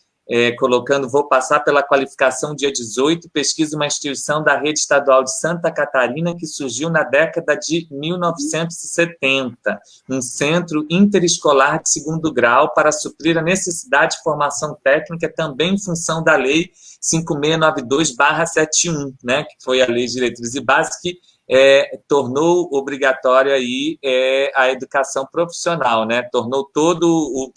colocando: vou passar pela qualificação dia 18, pesquisa uma instituição da rede estadual de Santa Catarina que surgiu na década de 1970, um centro interescolar de segundo grau para suprir a necessidade de formação técnica, também em função da Lei 5692/71, né, que foi a Lei de Diretrizes e Bases, que tornou obrigatória aí a educação profissional, né? Tornou todo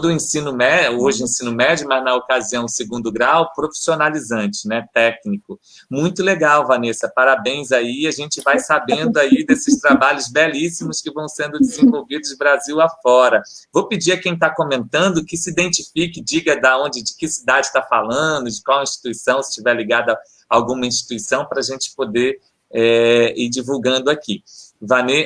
o ensino médio, hoje ensino médio, mas na ocasião segundo grau, profissionalizante, né? Técnico. Muito legal, Vanessa, parabéns aí, a gente vai sabendo aí desses trabalhos belíssimos que vão sendo desenvolvidos Brasil afora. Vou pedir a quem está comentando que se identifique, diga de que cidade está falando, de qual instituição, se estiver ligada a alguma instituição, para a gente poder e divulgando aqui.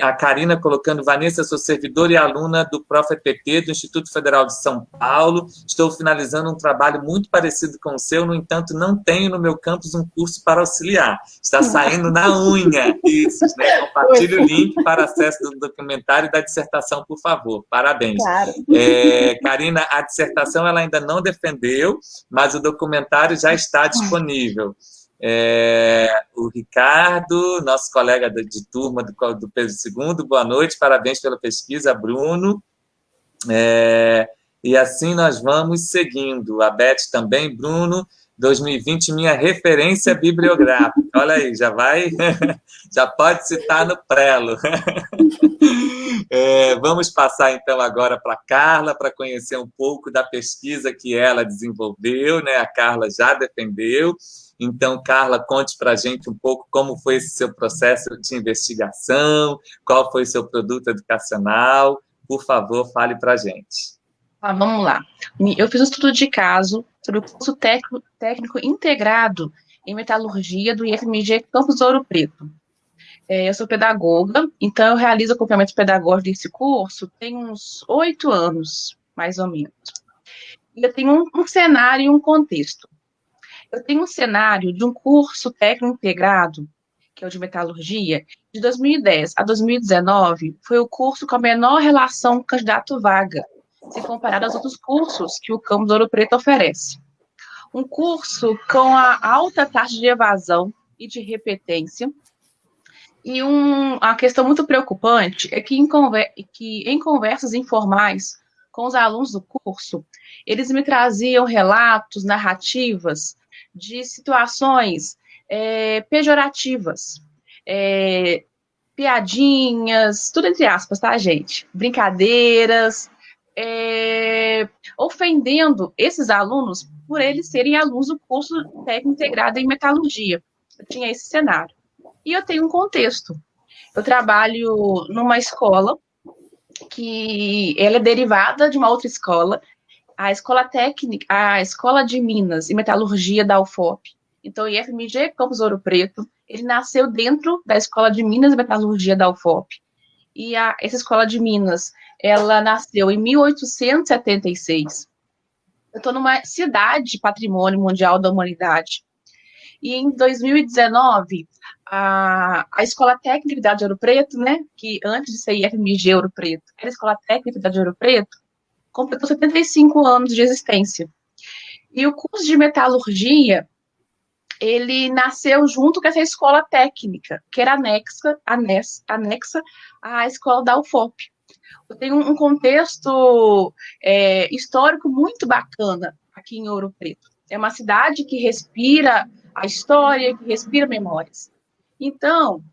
A Karina colocando: Vanessa, sou servidora e aluna do ProfEPT, do Instituto Federal de São Paulo, estou finalizando um trabalho muito parecido com o seu, no entanto, não tenho no meu campus um curso para auxiliar. Está saindo na unha. Isso, né? Compartilhe o link para acesso do documentário e da dissertação, por favor. Parabéns. Claro. Karina, a dissertação ela ainda não defendeu, mas o documentário já está disponível. O Ricardo, nosso colega de turma do Pedro II, boa noite, parabéns pela pesquisa, Bruno. E assim nós vamos seguindo. A Beth também, Bruno, 2020, minha referência bibliográfica. Olha aí, já pode citar no prelo. Vamos passar então agora para a Carla, para conhecer um pouco da pesquisa que ela desenvolveu, né? A Carla já defendeu. Então, Carla, conte para a gente um pouco como foi esse seu processo de investigação, qual foi o seu produto educacional. Por favor, fale para a gente. Vamos lá. Eu fiz um estudo de caso sobre o curso técnico integrado em metalurgia do IFMG Campus Ouro Preto. Eu sou pedagoga, então eu realizo acompanhamento pedagógico desse curso tem uns 8 anos, mais ou menos. E eu tenho um cenário e um contexto. Eu tenho um cenário de um curso técnico integrado, que é o de metalurgia, de 2010 a 2019, foi o curso com a menor relação candidato-vaga, se comparado aos outros cursos que o Campus Ouro Preto oferece. Um curso com a alta taxa de evasão e de repetência. E uma questão muito preocupante é que em conversas informais com os alunos do curso, eles me traziam relatos, narrativas de situações pejorativas, piadinhas, tudo entre aspas, tá, gente? Brincadeiras, ofendendo esses alunos por eles serem alunos do curso técnico integrado em metalurgia. Eu tinha esse cenário. E eu tenho um contexto. Eu trabalho numa escola que ela é derivada de uma outra escola, a Escola de Minas e Metalurgia da UFOP. Então, o IFMG Campus Ouro Preto, ele nasceu dentro da Escola de Minas e Metalurgia da UFOP. E essa Escola de Minas, ela nasceu em 1876. Eu estou numa cidade patrimônio mundial da humanidade. E em 2019, a Escola Técnica de Ouro Preto, né, que antes de ser IFMG Ouro Preto, era a Escola Técnica de Ouro Preto, completou 75 anos de existência. E o curso de metalurgia, ele nasceu junto com essa escola técnica, que era anexa à escola da UFOP. Tem um contexto histórico muito bacana aqui em Ouro Preto. É uma cidade que respira a história, que respira memórias. Então,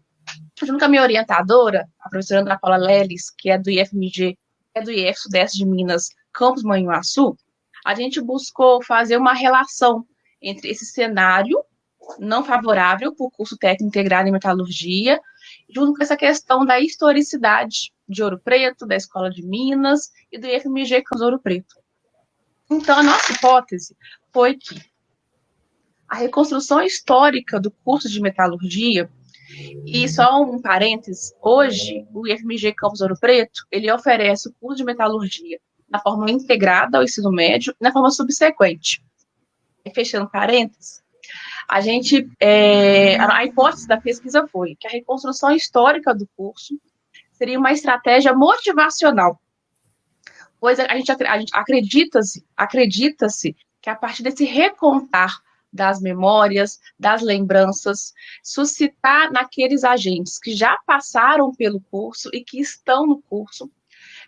junto com a minha orientadora, a professora Ana Paula Leles, que é do IFMG, que é do IF Sudeste de Minas, Campus Manhuaçu, a gente buscou fazer uma relação entre esse cenário não favorável para o curso técnico integrado em metalurgia, junto com essa questão da historicidade de Ouro Preto, da Escola de Minas e do IFMG Campus Ouro Preto. Então, a nossa hipótese foi que a reconstrução histórica do curso de metalurgia, e só um parênteses, hoje o IFMG Campus Ouro Preto, ele oferece o curso de metalurgia na forma integrada ao ensino médio e na forma subsequente. E fechando parênteses, a hipótese da pesquisa foi que a reconstrução histórica do curso seria uma estratégia motivacional, pois a gente acredita-se que a partir desse recontar das memórias, das lembranças, suscitar naqueles agentes que já passaram pelo curso e que estão no curso,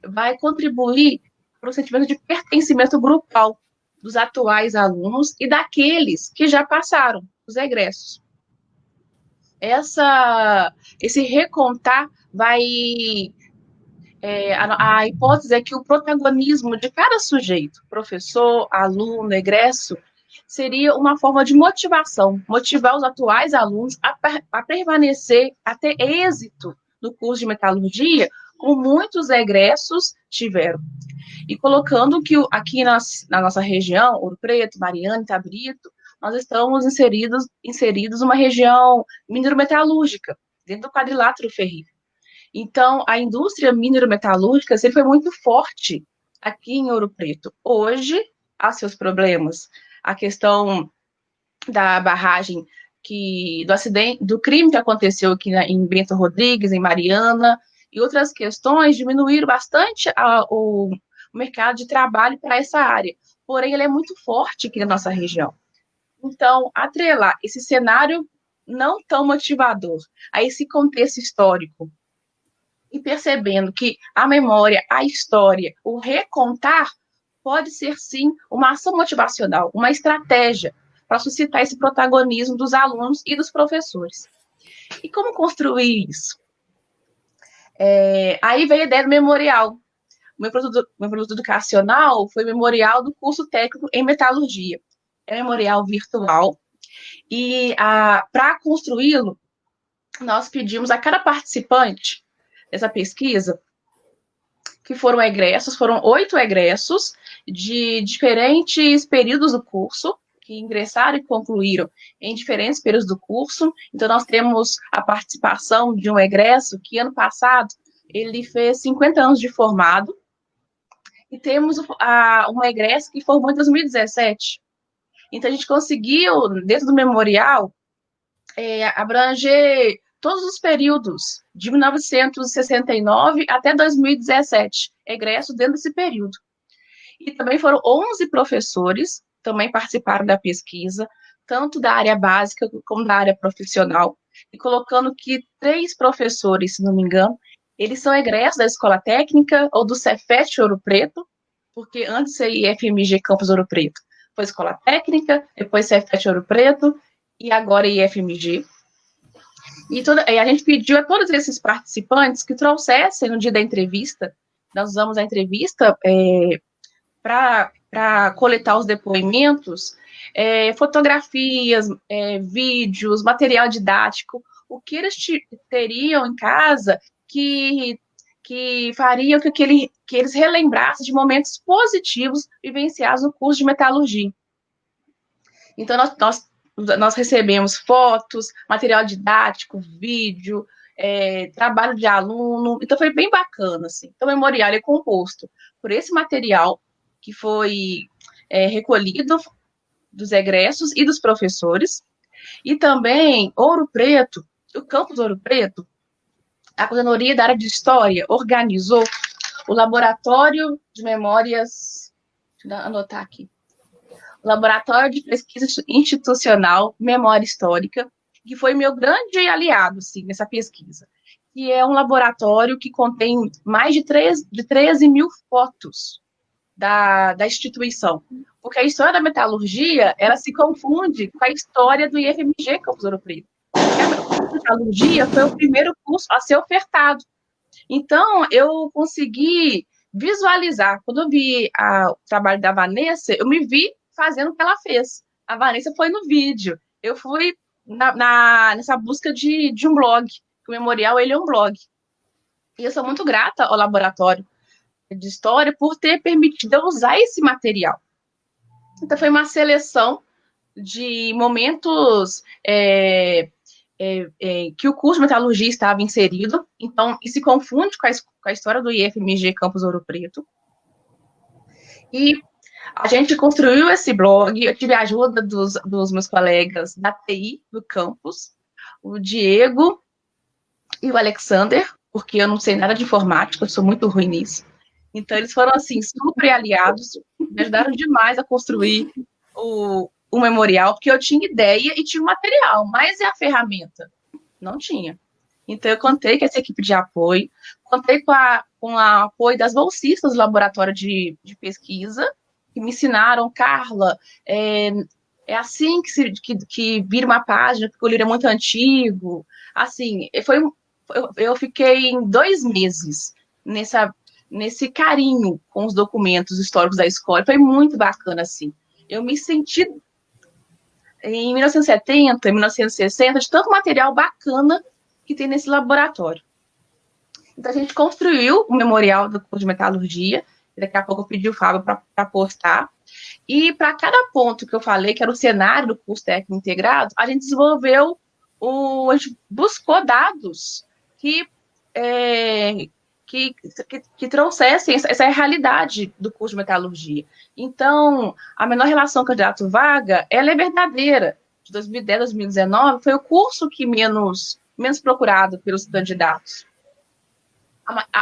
vai contribuir para o sentimento de pertencimento grupal dos atuais alunos e daqueles que já passaram, os egressos. Esse recontar vai... a hipótese é que o protagonismo de cada sujeito, professor, aluno, egresso, seria uma forma de motivação, motivar os atuais alunos a permanecer, a ter êxito no curso de metalurgia, como muitos egressos tiveram. E colocando que aqui na nossa região, Ouro Preto, Mariana, Itabrito, nós estamos inseridos numa região minerometalúrgica, dentro do quadrilátero ferrífero. Então, a indústria minerometalúrgica sempre foi muito forte aqui em Ouro Preto. Hoje, há seus problemas. A questão da barragem, do acidente, do crime que aconteceu aqui em Bento Rodrigues, em Mariana, e outras questões diminuíram bastante o mercado de trabalho para essa área. Porém, ele é muito forte aqui na nossa região. Então, atrelar esse cenário não tão motivador a esse contexto histórico e percebendo que a memória, a história, o recontar pode ser, sim, uma ação motivacional, uma estratégia para suscitar esse protagonismo dos alunos e dos professores. E como construir isso? Aí veio a ideia do memorial. O meu produto educacional foi o memorial do curso técnico em metalurgia. É um memorial virtual. E para construí-lo, nós pedimos a cada participante dessa pesquisa, que foram 8 egressos de diferentes períodos do curso, que ingressaram e concluíram em diferentes períodos do curso. Então, nós temos a participação de um egresso que, ano passado, ele fez 50 anos de formado, e temos um egresso que formou em 2017. Então, a gente conseguiu, dentro do memorial, abranger todos os períodos, de 1969 até 2017, egresso dentro desse período. E também foram 11 professores, também participaram da pesquisa, tanto da área básica como da área profissional, e colocando que 3 professores, se não me engano, eles são egressos da Escola Técnica ou do Cefet Ouro Preto, porque antes de ser IFMG Campus Ouro Preto, foi Escola Técnica, depois Cefet Ouro Preto, e agora IFMG. E a gente pediu a todos esses participantes que trouxessem no dia da entrevista, nós usamos a entrevista para coletar os depoimentos, fotografias, vídeos, material didático, o que eles teriam em casa que fariam que eles relembrassem de momentos positivos vivenciados no curso de metalurgia. Então, nós recebemos fotos, material didático, vídeo, trabalho de aluno, então foi bem bacana, assim. Então, o memorial é composto por esse material que foi recolhido dos egressos e dos professores, e também Ouro Preto, o campus Ouro Preto, a coordenadoria da área de História organizou o Laboratório de Memórias, deixa eu anotar aqui, o Laboratório de Pesquisa Institucional Memória Histórica, que foi meu grande aliado, assim, nessa pesquisa, que é um laboratório que contém mais de 13 mil fotos da instituição, porque a história da metalurgia, ela se confunde com a história do IFMG Campus Ouro Preto. A metalurgia foi o primeiro curso a ser ofertado. Então, eu consegui visualizar. Quando eu vi o trabalho da Vanessa, eu me vi fazendo o que ela fez. A Vanessa foi no vídeo. Eu fui nessa busca de um blog. O Memorial, ele é um blog. E eu sou muito grata ao laboratório de história por ter permitido eu usar esse material. Então, foi uma seleção de momentos que o curso de metalurgia estava inserido, então, e se confunde com a história do IFMG Campus Ouro Preto. E a gente construiu esse blog, eu tive a ajuda dos meus colegas da TI do campus, o Diego e o Alexander, porque eu não sei nada de informática, eu sou muito ruim nisso. Então, eles foram, assim, super aliados, me ajudaram demais a construir o memorial, porque eu tinha ideia e tinha o material, mas e a ferramenta? Não tinha. Então, eu contei com essa equipe de apoio, contei com o apoio das bolsistas do laboratório de pesquisa, que me ensinaram, Carla, é assim que vira uma página, porque o livro é muito antigo. Assim, eu fiquei 2 meses nesse carinho com os documentos históricos da escola. Foi muito bacana, assim. Eu me senti, em 1970, em 1960, de tanto material bacana que tem nesse laboratório. Então, a gente construiu o memorial do curso de metalurgia. Daqui a pouco eu pedi o Fábio para postar. E para cada ponto que eu falei, que era o cenário do curso técnico integrado, a gente desenvolveu, a gente buscou dados que trouxessem essa realidade do curso de metalurgia. Então, a menor relação candidato-vaga, ela é verdadeira. De 2010 a 2019, foi o curso que menos procurado pelos candidatos.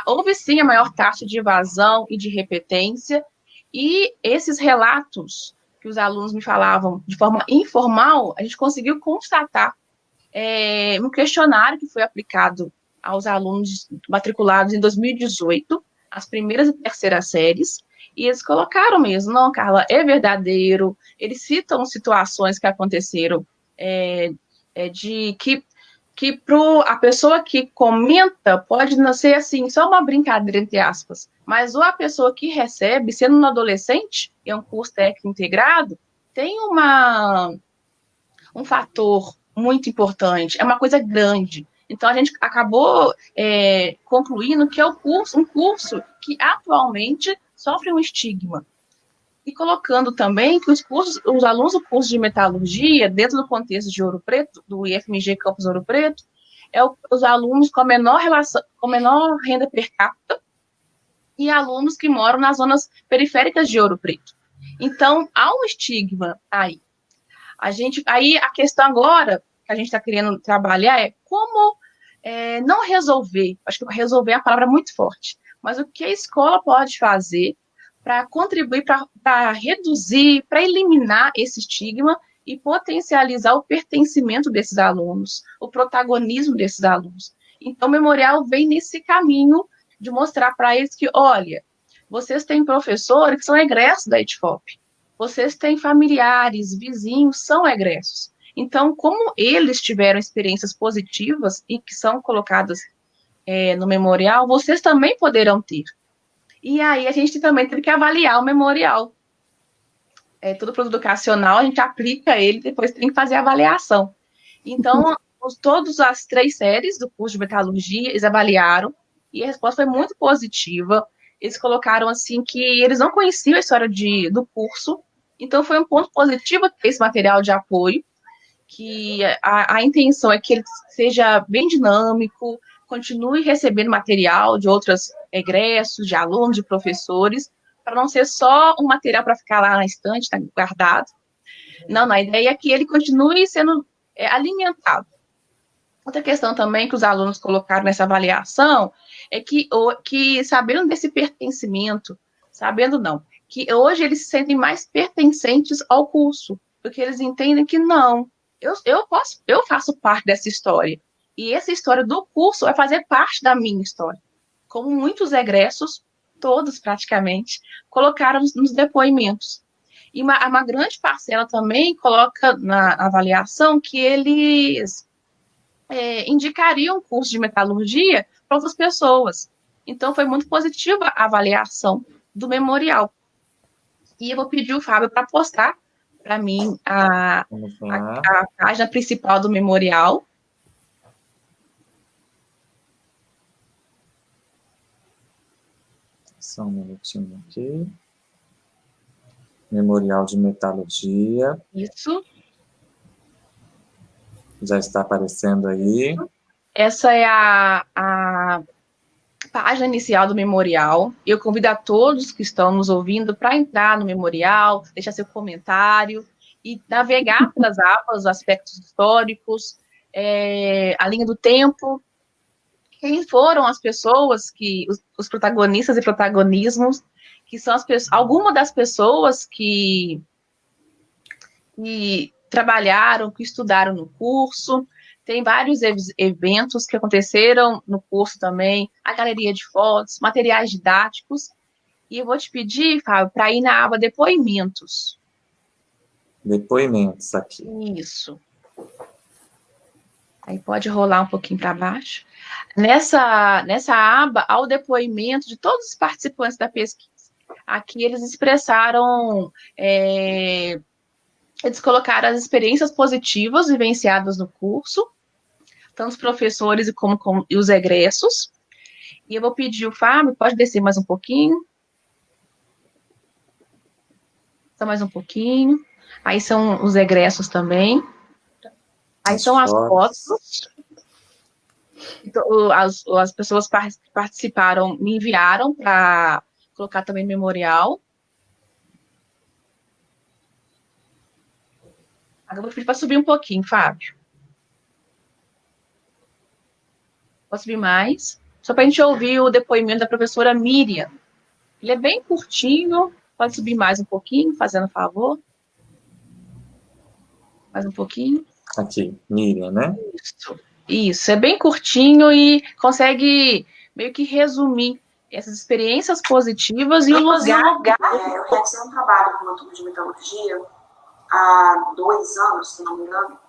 Houve, sim, a maior taxa de evasão e de repetência, e esses relatos que os alunos me falavam de forma informal, a gente conseguiu constatar um questionário que foi aplicado aos alunos matriculados em 2018, as primeiras e terceiras séries, e eles colocaram mesmo, não, Carla, é verdadeiro, eles citam situações que aconteceram de que a pessoa que comenta pode não ser assim, só uma brincadeira, entre aspas, mas ou a pessoa que recebe, sendo um adolescente, é um curso técnico integrado, tem um fator muito importante, é uma coisa grande. Então, a gente acabou concluindo que é um curso que atualmente sofre um estigma. E colocando também que os alunos do curso de metalurgia, dentro do contexto de Ouro Preto, do IFMG Campus Ouro Preto, os alunos com a menor renda per capita e alunos que moram nas zonas periféricas de Ouro Preto. Então, há um estigma aí. Aí a questão agora que a gente está querendo trabalhar é como não resolver, acho que resolver é uma palavra muito forte, mas o que a escola pode fazer para contribuir, para reduzir, para eliminar esse estigma e potencializar o pertencimento desses alunos, o protagonismo desses alunos. Então, o memorial vem nesse caminho de mostrar para eles que, olha, vocês têm professores que são egressos da ETFOP, vocês têm familiares, vizinhos, são egressos. Então, como eles tiveram experiências positivas e que são colocadas no memorial, vocês também poderão ter. E aí, a gente também teve que avaliar o memorial. Todo produto educacional, a gente aplica ele, depois tem que fazer a avaliação. Então, todas as 3 séries do curso de metalurgia, eles avaliaram, e a resposta foi muito positiva. Eles colocaram, assim, que eles não conheciam a história do curso, então foi um ponto positivo ter esse material de apoio, que a intenção é que ele seja bem dinâmico, continue recebendo material de outros egressos, de alunos, de professores, para não ser só um material para ficar lá na estante, tá guardado. Não, a ideia é que ele continue sendo alimentado. Outra questão também que os alunos colocaram nessa avaliação é que sabendo desse pertencimento, sabendo não, que hoje eles se sentem mais pertencentes ao curso, porque eles entendem que não, eu faço parte dessa história, e essa história do curso vai fazer parte da minha história. Como muitos egressos, todos praticamente, colocaram nos depoimentos. E uma grande parcela também coloca na avaliação que eles indicariam um curso de metalurgia para outras pessoas. Então, foi muito positiva a avaliação do memorial. E eu vou pedir o Fábio para postar para mim a página principal do memorial. Só um minutinho aqui. Memorial de Metalurgia. Isso. Já está aparecendo aí. Essa é a página inicial do memorial. Eu convido a todos que estão nos ouvindo para entrar no memorial, deixar seu comentário e navegar pelas abas, os aspectos históricos, a linha do tempo, quem foram as pessoas os protagonistas e protagonismos, que são algumas das pessoas que trabalharam, que estudaram no curso. Tem vários eventos que aconteceram no curso também, a galeria de fotos, materiais didáticos. E eu vou te pedir, Fábio, para ir na aba Depoimentos. Depoimentos aqui. Isso. Aí pode rolar um pouquinho para baixo. Nessa aba, há o depoimento de todos os participantes da pesquisa. Aqui eles expressaram, eles colocaram as experiências positivas vivenciadas no curso, tanto os professores e os egressos. E eu vou pedir o Fábio, pode descer mais um pouquinho. Só mais um pouquinho. Aí são os egressos também. Aí são as fotos. Então, as pessoas que participaram me enviaram para colocar também no memorial. Agora eu vou pedir para subir um pouquinho, Fábio. Posso subir mais? Só para a gente ouvir o depoimento da professora Miriam. Ele é bem curtinho. Pode subir mais um pouquinho, fazendo favor. Mais um pouquinho. Aqui, Miriam, né? Isso. É bem curtinho e consegue meio que resumir essas experiências positivas e o lugar. Eu realizei um trabalho com uma turma de metalurgia há 2 anos, se não me engano,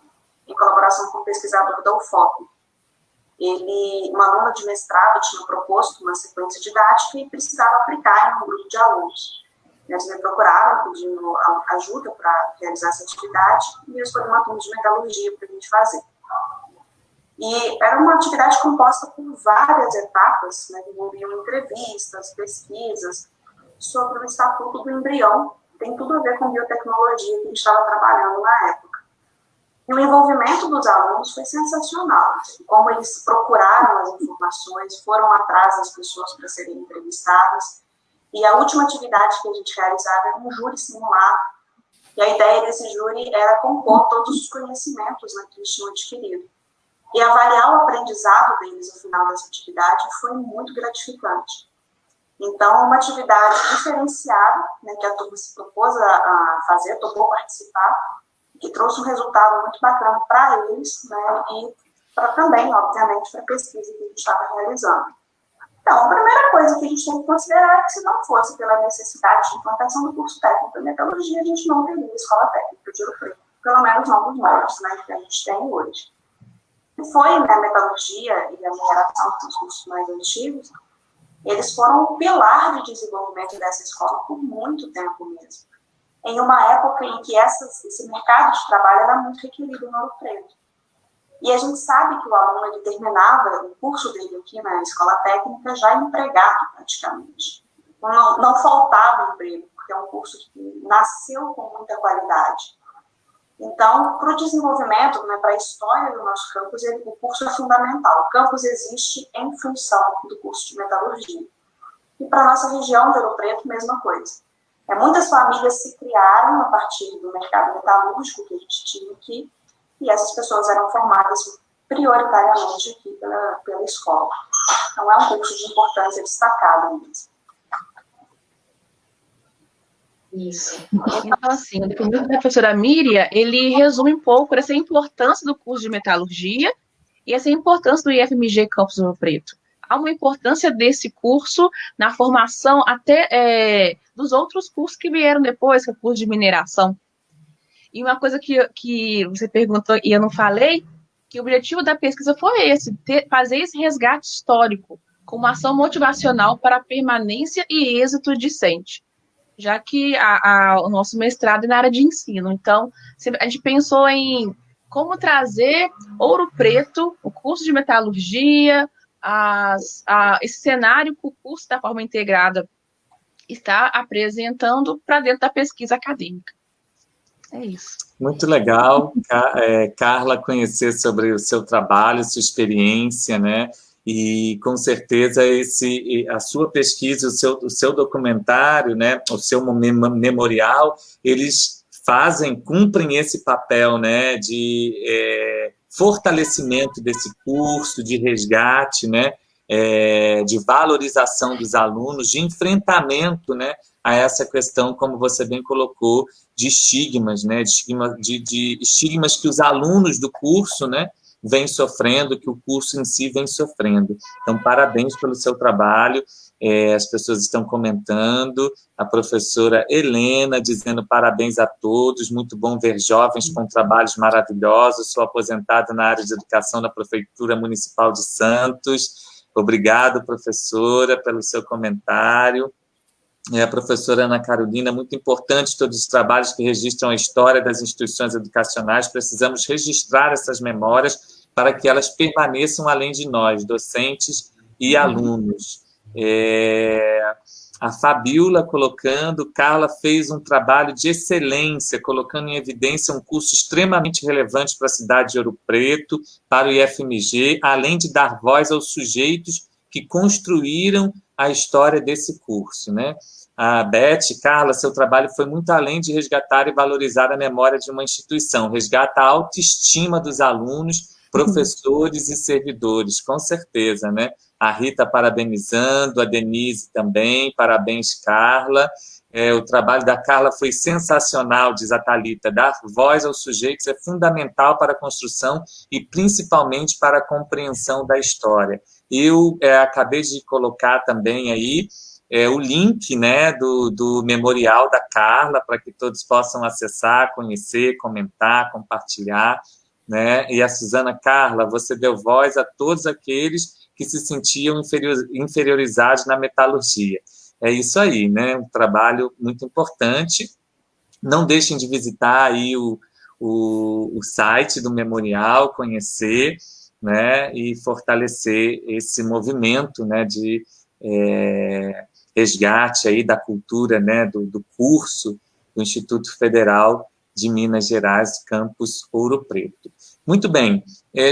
em colaboração com o pesquisador da UFOP. Uma aluna de mestrado tinha proposto uma sequência didática e precisava aplicar em um grupo de alunos. Eles me procuraram pedindo ajuda para realizar essa atividade e eu escolhi uma turma de metalurgia para a gente fazer. E era uma atividade composta por várias etapas, né, que envolviam entrevistas, pesquisas sobre o estatuto do embrião. Tem tudo a ver com biotecnologia que a gente estava trabalhando na época. E o envolvimento dos alunos foi sensacional. Como eles procuraram as informações, foram atrás das pessoas para serem entrevistadas. E a última atividade que a gente realizava era um júri simulado. E a ideia desse júri era compor todos os conhecimentos, né, que eles tinham adquirido. E avaliar o aprendizado deles no final dessa atividade foi muito gratificante. Então, uma atividade diferenciada, né, que a turma se propôs a fazer, topou participar, que trouxe um resultado muito bacana para eles, né, e também, obviamente, para a pesquisa que a gente estava realizando. Então, a primeira coisa que a gente tem que considerar é que se não fosse pela necessidade de implantação do curso técnico de metalurgia, a gente não teria escola técnica de Ouro Preto, pelo menos não dos moldes, né, que a gente tem hoje. E foi, né, a metalurgia e a mineração, que são os cursos mais antigos, eles foram o pilar de desenvolvimento dessa escola por muito tempo mesmo. Em uma época em que esse mercado de trabalho era muito requerido no Ouro Preto. E a gente sabe que o aluno ele terminava o curso dele aqui na escola técnica já empregado praticamente. Não faltava emprego, porque é um curso que nasceu com muita qualidade. Então, para o desenvolvimento, né, para a história do nosso campus, o curso é fundamental. O campus existe em função do curso de metalurgia. E para a nossa região de Ouro Preto, mesma coisa. Muitas famílias se criaram a partir do mercado metalúrgico que a gente tinha aqui, e essas pessoas eram formadas prioritariamente aqui pela escola. Então, é um curso de importância destacada mesmo. Isso. Então, assim, o depoimento da professora Miriam, ele resume um pouco essa importância do curso de metalurgia e essa importância do IFMG Campus Ouro Preto. Há uma importância desse curso na formação até dos outros cursos que vieram depois, que é o curso de mineração. E uma coisa que você perguntou e eu não falei, que o objetivo da pesquisa foi esse, fazer esse resgate histórico como ação motivacional para a permanência e êxito discente, já que o nosso mestrado é na área de ensino. Então, a gente pensou em como trazer Ouro Preto, o curso de metalurgia, esse cenário que o curso da forma integrada está apresentando para dentro da pesquisa acadêmica. É isso. Muito legal, Carla, conhecer sobre o seu trabalho, sua experiência, né? E com certeza a sua pesquisa, o seu documentário, né? O seu memorial, eles cumprem esse papel, né? De fortalecimento desse curso, de resgate, né? De valorização dos alunos, de enfrentamento, né? A essa questão, como você bem colocou, de estigmas, né? De estigmas que os alunos do curso, né? Vêm sofrendo, que o curso em si vem sofrendo. Então, parabéns pelo seu trabalho, as pessoas estão comentando, a professora Helena dizendo parabéns a todos, muito bom ver jovens com trabalhos maravilhosos, sou aposentada na área de educação da Prefeitura Municipal de Santos. Obrigado, professora, pelo seu comentário. A professora Ana Carolina, muito importante todos os trabalhos que registram a história das instituições educacionais, precisamos registrar essas memórias para que elas permaneçam além de nós, docentes e alunos. A Fabiola colocando, Carla fez um trabalho de excelência, colocando em evidência um curso extremamente relevante para a cidade de Ouro Preto, para o IFMG, além de dar voz aos sujeitos que construíram a história desse curso, né? A Beth, Carla, seu trabalho foi muito além de resgatar e valorizar a memória de uma instituição, resgata a autoestima dos alunos, professores e servidores, com certeza, né? A Rita parabenizando, a Denise também, parabéns, Carla. O trabalho da Carla foi sensacional, diz a Thalita, dar voz aos sujeitos é fundamental para a construção e principalmente para a compreensão da história. Eu acabei de colocar também aí o link, né, do memorial da Carla, para que todos possam acessar, conhecer, comentar, compartilhar, né? E a Suzana, Carla, você deu voz a todos aqueles que se sentiam inferiorizados na metalurgia. É isso aí, né? Um trabalho muito importante. Não deixem de visitar aí o site do memorial, conhecer, né? E fortalecer esse movimento, né? De resgate aí da cultura, né, do curso do Instituto Federal de Minas Gerais, campus Ouro Preto. Muito bem,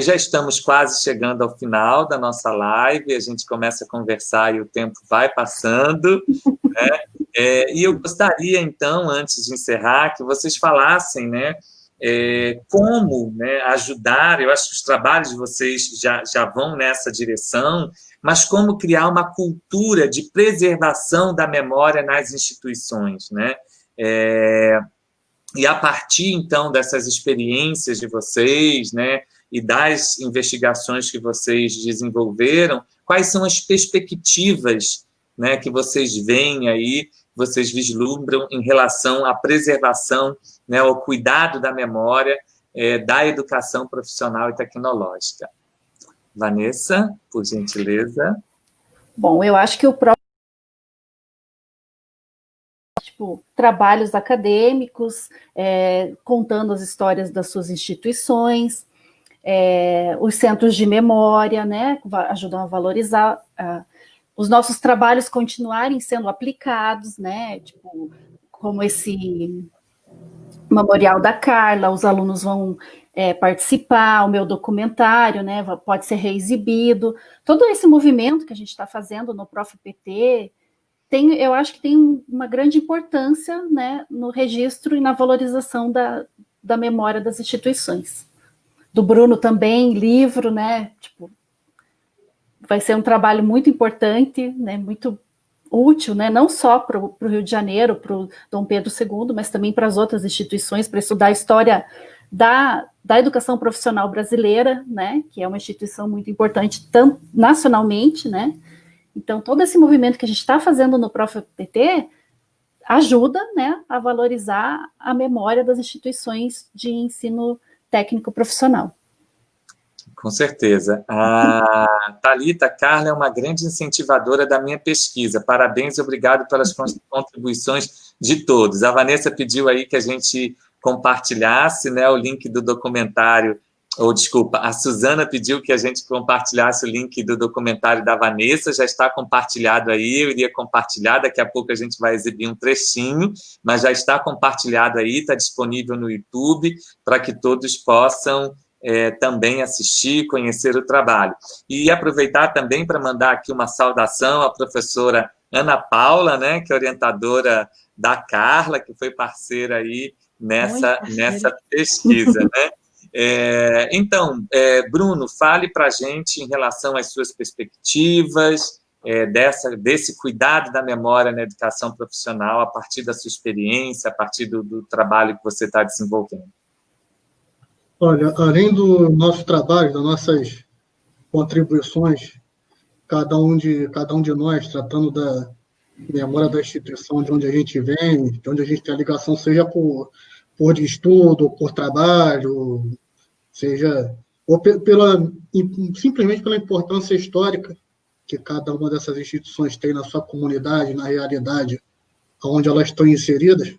já estamos quase chegando ao final da nossa live, a gente começa a conversar e o tempo vai passando, né? E eu gostaria, então, antes de encerrar, que vocês falassem, né, como, né, ajudar, eu acho que os trabalhos de vocês já vão nessa direção, mas como criar uma cultura de preservação da memória nas instituições, né? E a partir, então, dessas experiências de vocês, né, e das investigações que vocês desenvolveram, quais são as perspectivas, né, que vocês veem aí, vocês vislumbram em relação à preservação, né, ao cuidado da memória da educação profissional e tecnológica? Vanessa, por gentileza. Bom, eu acho que o próprio trabalhos acadêmicos, contando as histórias das suas instituições, os centros de memória, né, ajudam a valorizar os nossos trabalhos continuarem sendo aplicados, né, tipo, como esse memorial da Carla, os alunos vão participar, o meu documentário, né, pode ser reexibido, todo esse movimento que a gente está fazendo no ProfPT, eu acho que tem uma grande importância, né, no registro e na valorização da memória das instituições. do Bruno também, livro, né? Tipo, vai ser um trabalho muito importante, né? Muito útil, né? Não só para o Rio de Janeiro, para o Dom Pedro II, mas também para as outras instituições, para estudar a história da educação profissional brasileira, né? Que é uma instituição muito importante tanto nacionalmente, né? Então, todo esse movimento que a gente está fazendo no ProfPT ajuda, né, a valorizar a memória das instituições de ensino técnico profissional. Com certeza. A Thalita Carla é uma grande incentivadora da minha pesquisa. Parabéns e obrigado pelas contribuições de todos. A Vanessa pediu aí que a gente compartilhasse, né, o link do documentário, ou desculpa, a Suzana pediu que a gente compartilhasse o link do documentário da Vanessa, já está compartilhado aí, eu iria compartilhar, daqui a pouco a gente vai exibir um trechinho, mas já está compartilhado aí, está disponível no YouTube, para que todos possam também assistir, conhecer o trabalho. E aproveitar também para mandar aqui uma saudação à professora Ana Paula, né, que é orientadora da Carla, que foi parceira aí nessa pesquisa, né? Então, Bruno, fale para a gente em relação às suas perspectivas, desse cuidado da memória na educação profissional, a partir da sua experiência, a partir do trabalho que você está desenvolvendo. Olha, além do nosso trabalho, das nossas contribuições, cada um de nós, tratando da memória da instituição de onde a gente vem, de onde a gente tem a ligação, seja por de estudo, ou por trabalho, seja ou simplesmente pela importância histórica que cada uma dessas instituições tem na sua comunidade, na realidade onde elas estão inseridas.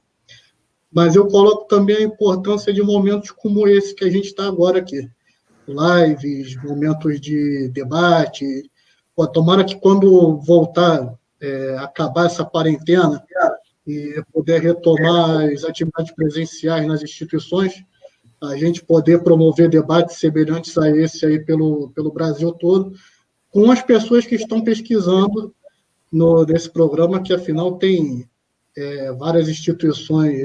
Mas eu coloco também a importância de momentos como esse que a gente está agora aqui. Lives, momentos de debate. Pô, tomara que quando voltar, acabar essa quarentena e poder retomar as atividades presenciais nas instituições, a gente poder promover debates semelhantes a esse aí pelo Brasil todo, com as pessoas que estão pesquisando nesse programa, que afinal tem várias instituições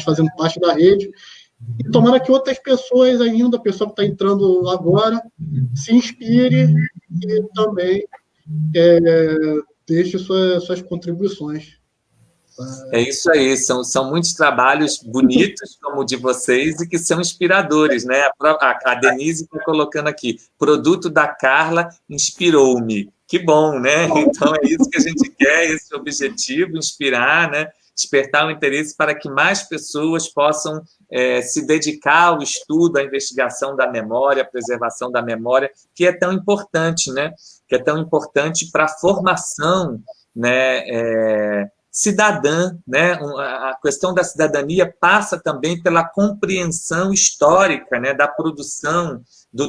fazendo parte da rede, e tomara que outras pessoas ainda, a pessoa que está entrando agora, se inspire e também deixe suas contribuições. É isso aí, são muitos trabalhos bonitos, como o de vocês, e que são inspiradores, né? A Denise está colocando aqui, produto da Carla inspirou-me. Que bom, né? Então é isso que a gente quer, esse objetivo, inspirar, né? Despertar o interesse para que mais pessoas possam se dedicar ao estudo, à investigação da memória, à preservação da memória, que é tão importante, né? Que é tão importante para a formação, né? Cidadã, né? A questão da cidadania passa também pela compreensão histórica, né? Da produção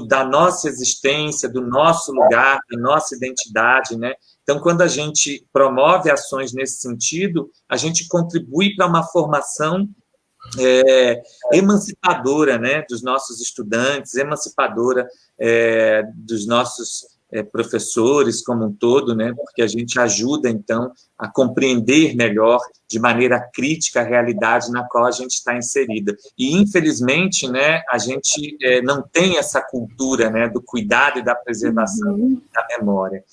da nossa existência, do nosso lugar, da nossa identidade, né? Então, quando a gente promove ações nesse sentido, a gente contribui para uma formação emancipadora, né? Dos nossos estudantes, emancipadora dos nossos professores como um todo, né? Porque a gente ajuda, então, a compreender melhor, de maneira crítica, a realidade na qual a gente está inserida. E, infelizmente, né, a gente não tem essa cultura, né, do cuidado e da preservação da memória.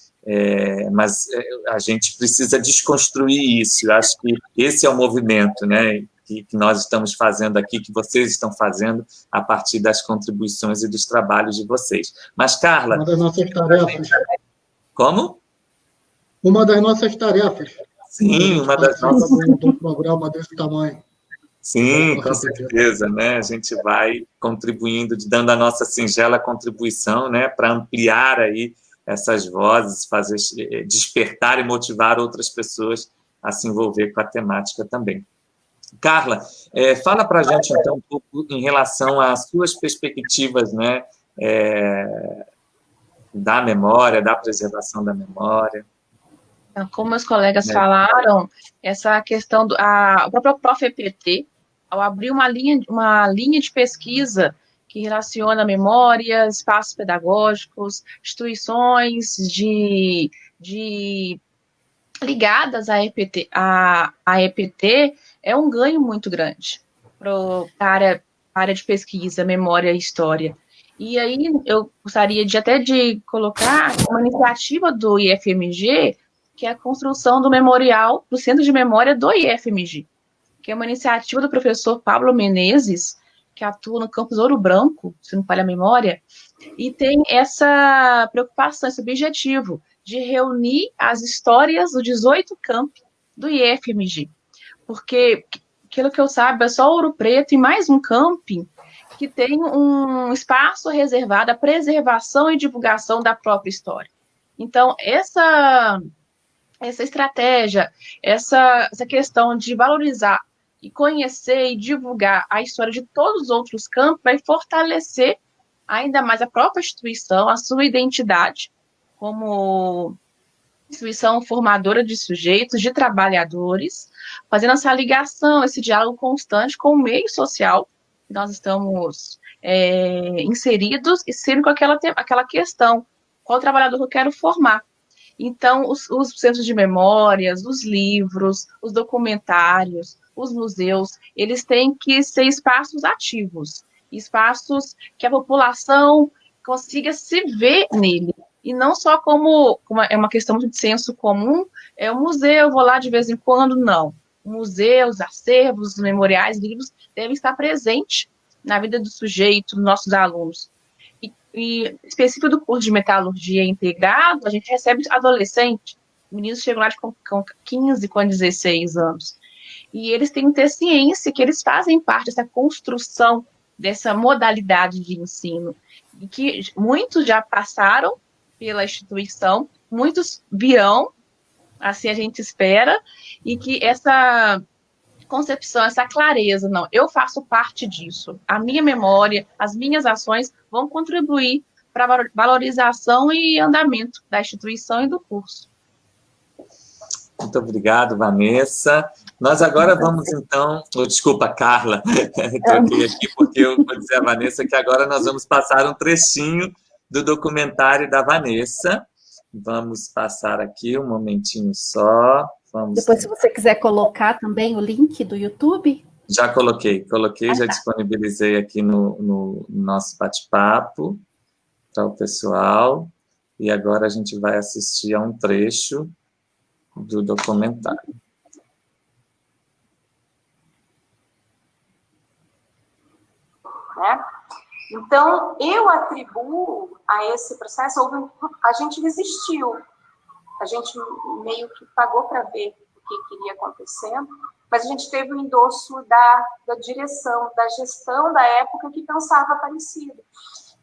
Mas a gente precisa desconstruir isso. Eu acho que esse é o movimento, né, que nós estamos fazendo aqui, que vocês estão fazendo a partir das contribuições e dos trabalhos de vocês. Mas, Carla... Uma das nossas tarefas. Como? Uma das nossas tarefas. Sim, uma das nossas... Um programa desse tamanho. Sim, com certeza, né? A gente vai contribuindo, dando a nossa singela contribuição, né, para ampliar aí essas vozes, fazer despertar e motivar outras pessoas a se envolver com a temática também. Carla, fala para a gente, então, um pouco em relação às suas perspectivas, né, da memória, da preservação da memória. Como os colegas falaram, essa questão o próprio ProfPT, ao abrir uma linha de pesquisa que relaciona memória, espaços pedagógicos, instituições ligadas à EPT, é um ganho muito grande para a área área de pesquisa, memória e história. E aí eu gostaria de colocar uma iniciativa do IFMG, que é a construção do memorial, do Centro de Memória do IFMG, que é uma iniciativa do professor Pablo Menezes, que atua no campus Ouro Branco, se não falha a memória, e tem essa preocupação, esse objetivo de reunir as histórias dos 18 campi do IFMG. Porque, aquilo que eu saiba, é só Ouro Preto e mais um camping que tem um espaço reservado à preservação e divulgação da própria história. Então, essa estratégia, essa questão de valorizar e conhecer e divulgar a história de todos os outros campos vai fortalecer ainda mais a própria instituição, a sua identidade como instituição formadora de sujeitos, de trabalhadores, fazendo essa ligação, esse diálogo constante com o meio social que nós estamos inseridos e sempre com aquela questão, qual trabalhador eu quero formar. Então, os centros de memórias, os livros, os documentários, os museus, eles têm que ser espaços ativos, espaços que a população consiga se ver nele, e não só como é uma questão de senso comum, é um museu, eu vou lá de vez em quando, não. Museus, acervos, memoriais, livros devem estar presentes na vida do sujeito, dos nossos alunos. E específico do curso de metalurgia integrado, a gente recebe adolescente, meninos chegam lá com 15, com 16 anos, e eles têm que ter ciência que eles fazem parte dessa construção, dessa modalidade de ensino, e que muitos já passaram pela instituição, muitos virão, assim a gente espera, e que essa concepção, essa clareza, não, eu faço parte disso, a minha memória, as minhas ações vão contribuir para a valorização e andamento da instituição e do curso. Muito obrigado, Vanessa. Nós agora vamos, então... Desculpa, Carla. Troquei aqui porque eu vou dizer a Vanessa que agora nós vamos passar um trechinho do documentário da Vanessa. Vamos passar aqui um momentinho só. Depois, se você quiser colocar também o link do YouTube. Já coloquei, já disponibilizei aqui no nosso bate-papo para o pessoal. E agora a gente vai assistir a um trecho do documentário. Então, eu atribuo a esse processo, a gente resistiu, a gente meio que pagou para ver o que queria acontecer, mas a gente teve o endosso da direção, da gestão da época que pensava parecido.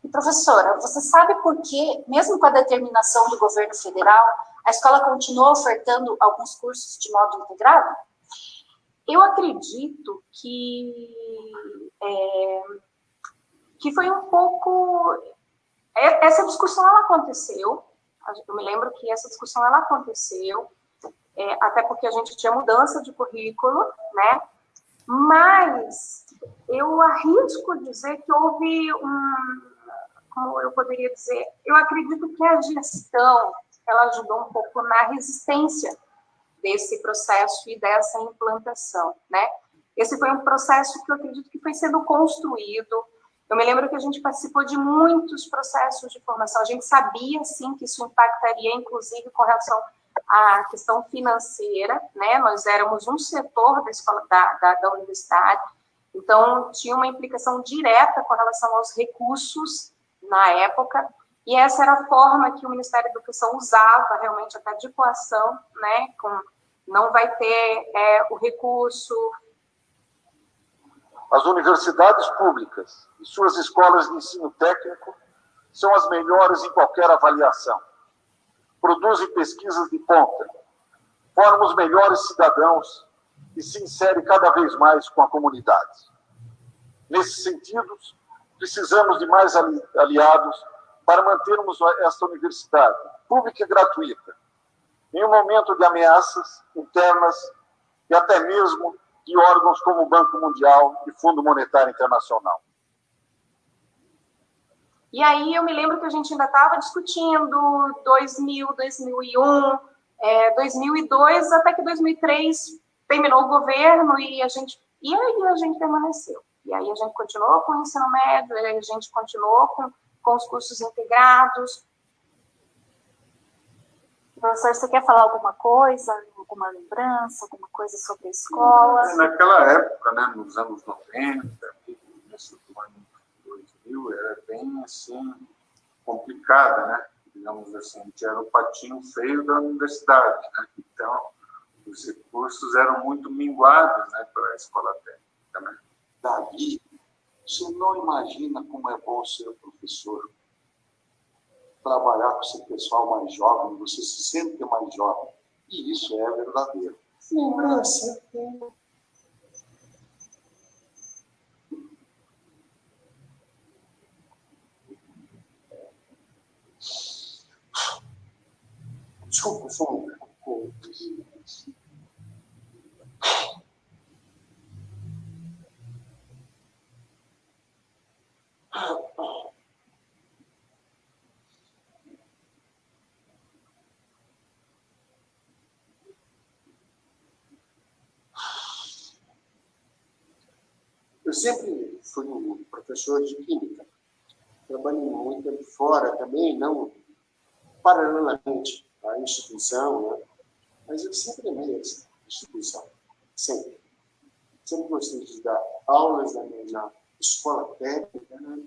E, professora, você sabe por que, mesmo com a determinação do governo federal, a escola continua ofertando alguns cursos de modo integrado? Eu acredito que foi um pouco... Essa discussão, ela aconteceu, eu me lembro que essa discussão, ela aconteceu, até porque a gente tinha mudança de currículo, né? Mas eu arrisco dizer que houve como eu poderia dizer, eu acredito que a gestão, ela ajudou um pouco na resistência desse processo e dessa implantação, né? Esse foi um processo que eu acredito que foi sendo construído. Eu me lembro que a gente participou de muitos processos de formação. A gente sabia, sim, que isso impactaria, inclusive, com relação à questão financeira, né? Nós éramos um setor da escola, da universidade, então tinha uma implicação direta com relação aos recursos na época, e essa era a forma que o Ministério da Educação usava, realmente, até de coação, né? Não vai ter o recurso. As universidades públicas e suas escolas de ensino técnico são as melhores em qualquer avaliação. Produzem pesquisas de ponta, formam os melhores cidadãos e se inserem cada vez mais com a comunidade. Nesses sentidos, precisamos de mais aliados para mantermos esta universidade pública e gratuita em um momento de ameaças internas e até mesmo de órgãos como o Banco Mundial e Fundo Monetário Internacional. E aí eu me lembro que a gente ainda estava discutindo 2000, 2001, 2002, até que 2003 terminou o governo e aí a gente permaneceu. E aí a gente continuou com o ensino médio, a gente continuou com os cursos integrados. Professor, você quer falar alguma coisa, alguma lembrança, alguma coisa sobre a escola? Naquela época, né, nos anos 90, começo do ano 2000, era bem, assim, complicada, né? Digamos assim, a gente era o patinho feio da universidade, né? Então, os recursos eram muito minguados, né, para a escola técnica, né? Davi, você não imagina como é bom ser professor. Trabalhar com esse pessoal mais jovem, você se sente mais jovem. E isso é verdadeiro. Lembrança. Desculpa, só um pouco. Eu sempre fui um professor de química. Trabalhei muito tempo fora também, não paralelamente à instituição, né? Mas eu sempre amei essa instituição. Sempre. Sempre gostei de dar aulas na escola técnica, né?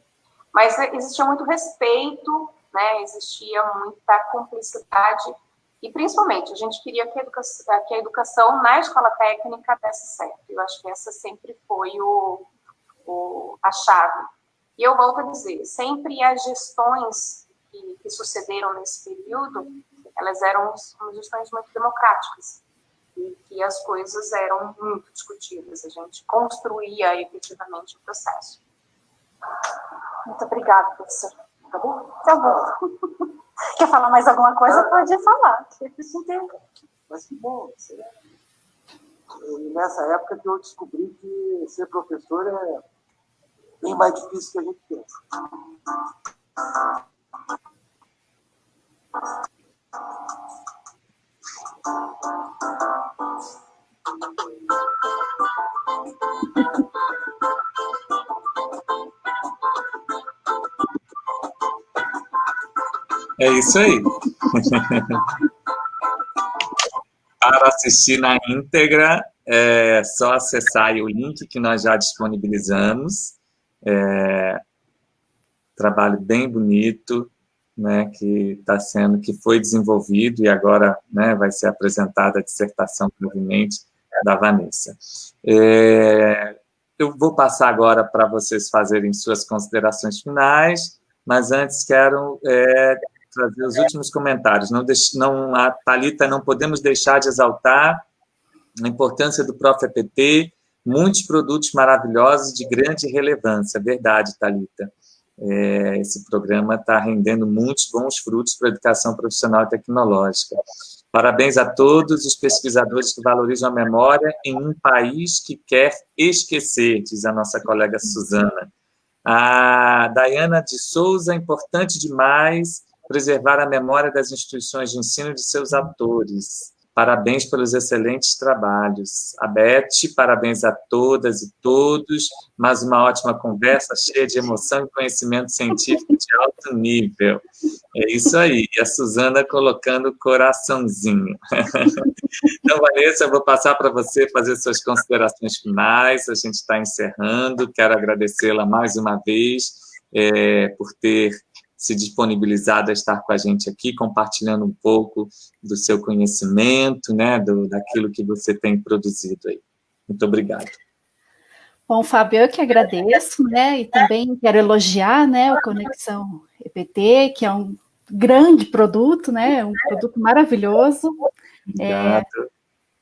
Mas existia muito respeito, né? Existia muita cumplicidade. E, principalmente, a gente queria que a educação na escola técnica desse certo. Eu acho que essa sempre foi a chave. E eu volto a dizer, sempre as gestões que sucederam nesse período, elas eram gestões muito democráticas. E que as coisas eram muito discutidas. A gente construía efetivamente o processo. Muito obrigada, professor. Tá bom? Tá bom. Quer falar mais alguma coisa? Pode falar. Mas que bom. Nessa época que eu descobri que ser professor é bem mais difícil que a gente pensa. É isso aí. Para assistir na íntegra, é só acessar o link que nós já disponibilizamos. Trabalho bem bonito, né, que foi desenvolvido e agora, né, vai ser apresentada a dissertação proveniente da Vanessa. Eu vou passar agora para vocês fazerem suas considerações finais, mas antes quero trazer os últimos comentários. A Thalita, não podemos deixar de exaltar a importância do Prof. EPT, muitos produtos maravilhosos de grande relevância. Verdade, Thalita. Esse programa está rendendo muitos bons frutos para a educação profissional e tecnológica. Parabéns a todos os pesquisadores que valorizam a memória em um país que quer esquecer, diz a nossa colega Suzana. A Dayana de Souza, importante demais preservar a memória das instituições de ensino e de seus atores. Parabéns pelos excelentes trabalhos. A Beth, parabéns a todas e todos. Mais uma ótima conversa, cheia de emoção e conhecimento científico de alto nível. É isso aí. E a Suzana colocando coraçãozinho. Então, Vanessa, eu vou passar para você fazer suas considerações finais. A gente está encerrando. Quero agradecê-la mais uma vez por ter se disponibilizado a estar com a gente aqui, compartilhando um pouco do seu conhecimento, né, daquilo que você tem produzido aí. Muito obrigado. Bom, Fábio, eu que agradeço, né, e também quero elogiar, né, o Conexão EPT, que é um grande produto, né, um produto maravilhoso. Obrigado.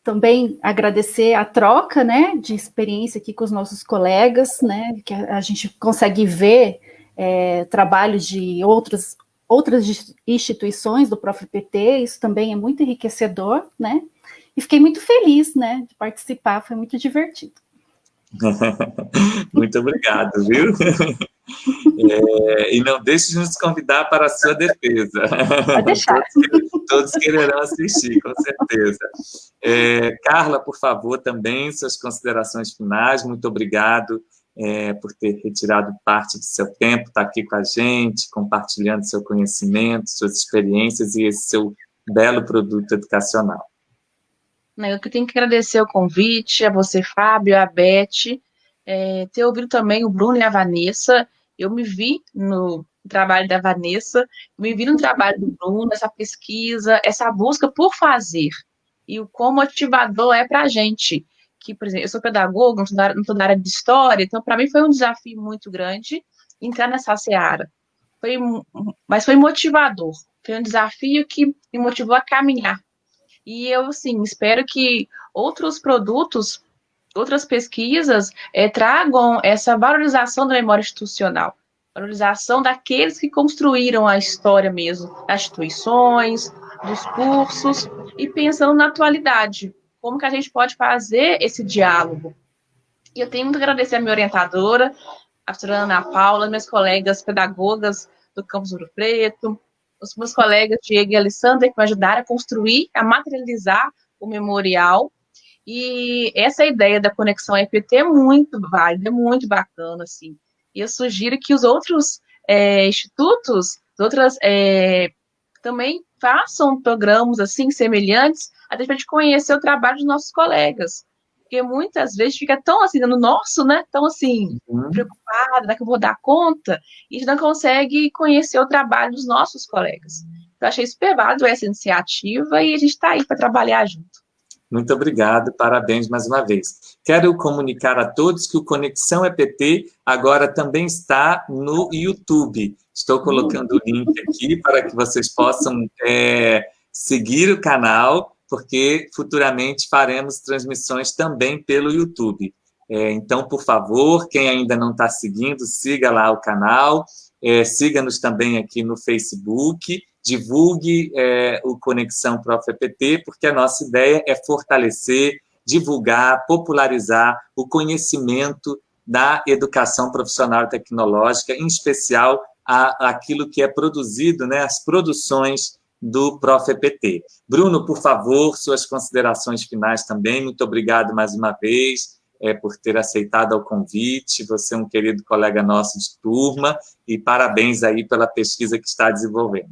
Também agradecer a troca, né, de experiência aqui com os nossos colegas, né, que a gente consegue ver trabalho de outras instituições do Prof. EPT, isso também é muito enriquecedor, né, e fiquei muito feliz, né, de participar, foi muito divertido. Muito obrigado, viu? E não deixe de nos convidar para a sua defesa. Pode deixar. Todos quererão assistir, com certeza. Carla, por favor, também suas considerações finais. Muito obrigado por ter retirado parte do seu tempo, estar aqui com a gente, compartilhando seu conhecimento, suas experiências e esse seu belo produto educacional. Eu que tenho que agradecer o convite, a você, Fábio, a Beth, ter ouvido também o Bruno e a Vanessa. Eu me vi no trabalho da Vanessa, me vi no trabalho do Bruno, essa pesquisa, essa busca por fazer, e o quão motivador é para a gente. Que, por exemplo, eu sou pedagoga, não estou na área de história, então para mim foi um desafio muito grande entrar nessa seara. Mas foi motivador, foi um desafio que me motivou a caminhar. E eu, assim, espero que outros produtos, outras pesquisas tragam essa valorização da memória institucional, valorização daqueles que construíram a história mesmo, das instituições, dos cursos, e pensando na atualidade, como que a gente pode fazer esse diálogo. E eu tenho muito a agradecer a minha orientadora, a professora Ana Paula, minhas colegas pedagogas do Campus Ouro Preto, os meus colegas Diego e Alessandra, que me ajudaram a construir, a materializar o memorial. E essa ideia da conexão EPT é muito válida, é muito bacana, assim. E eu sugiro que os outros institutos, outras também façam programas assim semelhantes, até para a gente conhecer o trabalho dos nossos colegas. Porque muitas vezes fica tão assim no nosso, né? Tão assim, preocupada, né, que eu vou dar conta, e a gente não consegue conhecer o trabalho dos nossos colegas. Então, achei super válido essa iniciativa e a gente está aí para trabalhar junto. Muito obrigado, parabéns mais uma vez. Quero comunicar a todos que o Conexão EPT agora também está no YouTube. Estou colocando o link aqui para que vocês possam seguir o canal, porque futuramente faremos transmissões também pelo YouTube. Então, por favor, quem ainda não está seguindo, siga lá o canal, siga-nos também aqui no Facebook, divulgue o Conexão Prof. EPT, porque a nossa ideia é fortalecer, divulgar, popularizar o conhecimento da educação profissional e tecnológica, em especial aquilo que é produzido, né, as produções do Prof. EPT. Bruno, por favor, suas considerações finais também. Muito obrigado mais uma vez por ter aceitado o convite. Você é um querido colega nosso de turma e parabéns aí pela pesquisa que está desenvolvendo.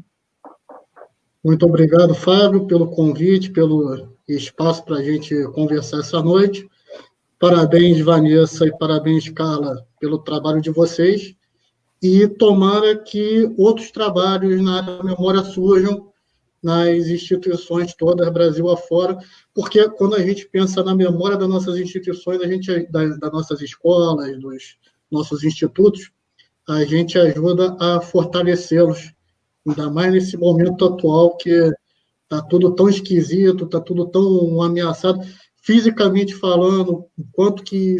Muito obrigado, Fábio, pelo convite, pelo espaço para a gente conversar essa noite. Parabéns, Vanessa, e parabéns, Carla, pelo trabalho de vocês. E tomara que outros trabalhos na área da memória surjam nas instituições todas, Brasil afora, porque quando a gente pensa na memória das nossas instituições, das nossas escolas, dos nossos institutos, a gente ajuda a fortalecê-los, ainda mais nesse momento atual que está tudo tão esquisito, está tudo tão ameaçado, fisicamente falando, enquanto que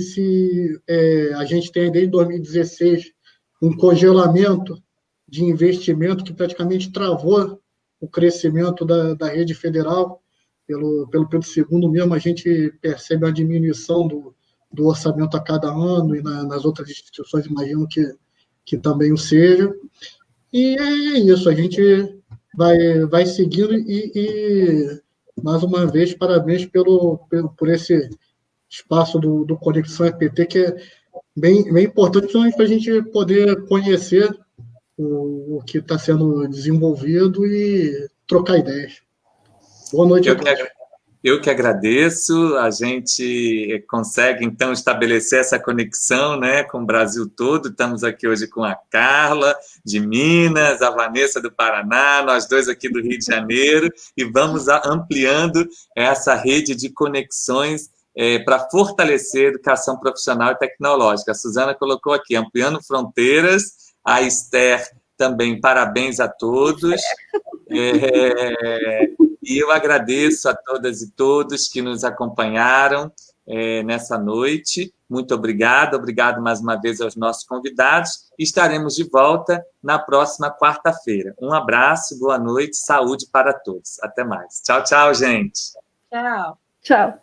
a gente tem desde 2016 um congelamento de investimento que praticamente travou o crescimento da rede federal, pelo Pedro II mesmo, a gente percebe a diminuição do orçamento a cada ano, e nas outras instituições, imagino que também o seja. E é isso, a gente vai seguindo e mais uma vez, parabéns por esse espaço do Conexão EPT, que é bem importante, principalmente para a gente poder conhecer o que está sendo desenvolvido e trocar ideias. Boa noite a todos. Eu que agradeço, a gente consegue, então, estabelecer essa conexão, né, com o Brasil todo. Estamos aqui hoje com a Carla, de Minas, a Vanessa, do Paraná, nós dois aqui do Rio de Janeiro, e vamos ampliando essa rede de conexões para fortalecer a educação profissional e tecnológica. A Suzana colocou aqui, ampliando fronteiras. A Esther também, parabéns a todos. E eu agradeço a todas e todos que nos acompanharam nessa noite. Muito obrigado. Obrigado mais uma vez aos nossos convidados. Estaremos de volta na próxima quarta-feira. Um abraço, boa noite, saúde para todos. Até mais. Tchau, tchau, gente. Tchau. Tchau.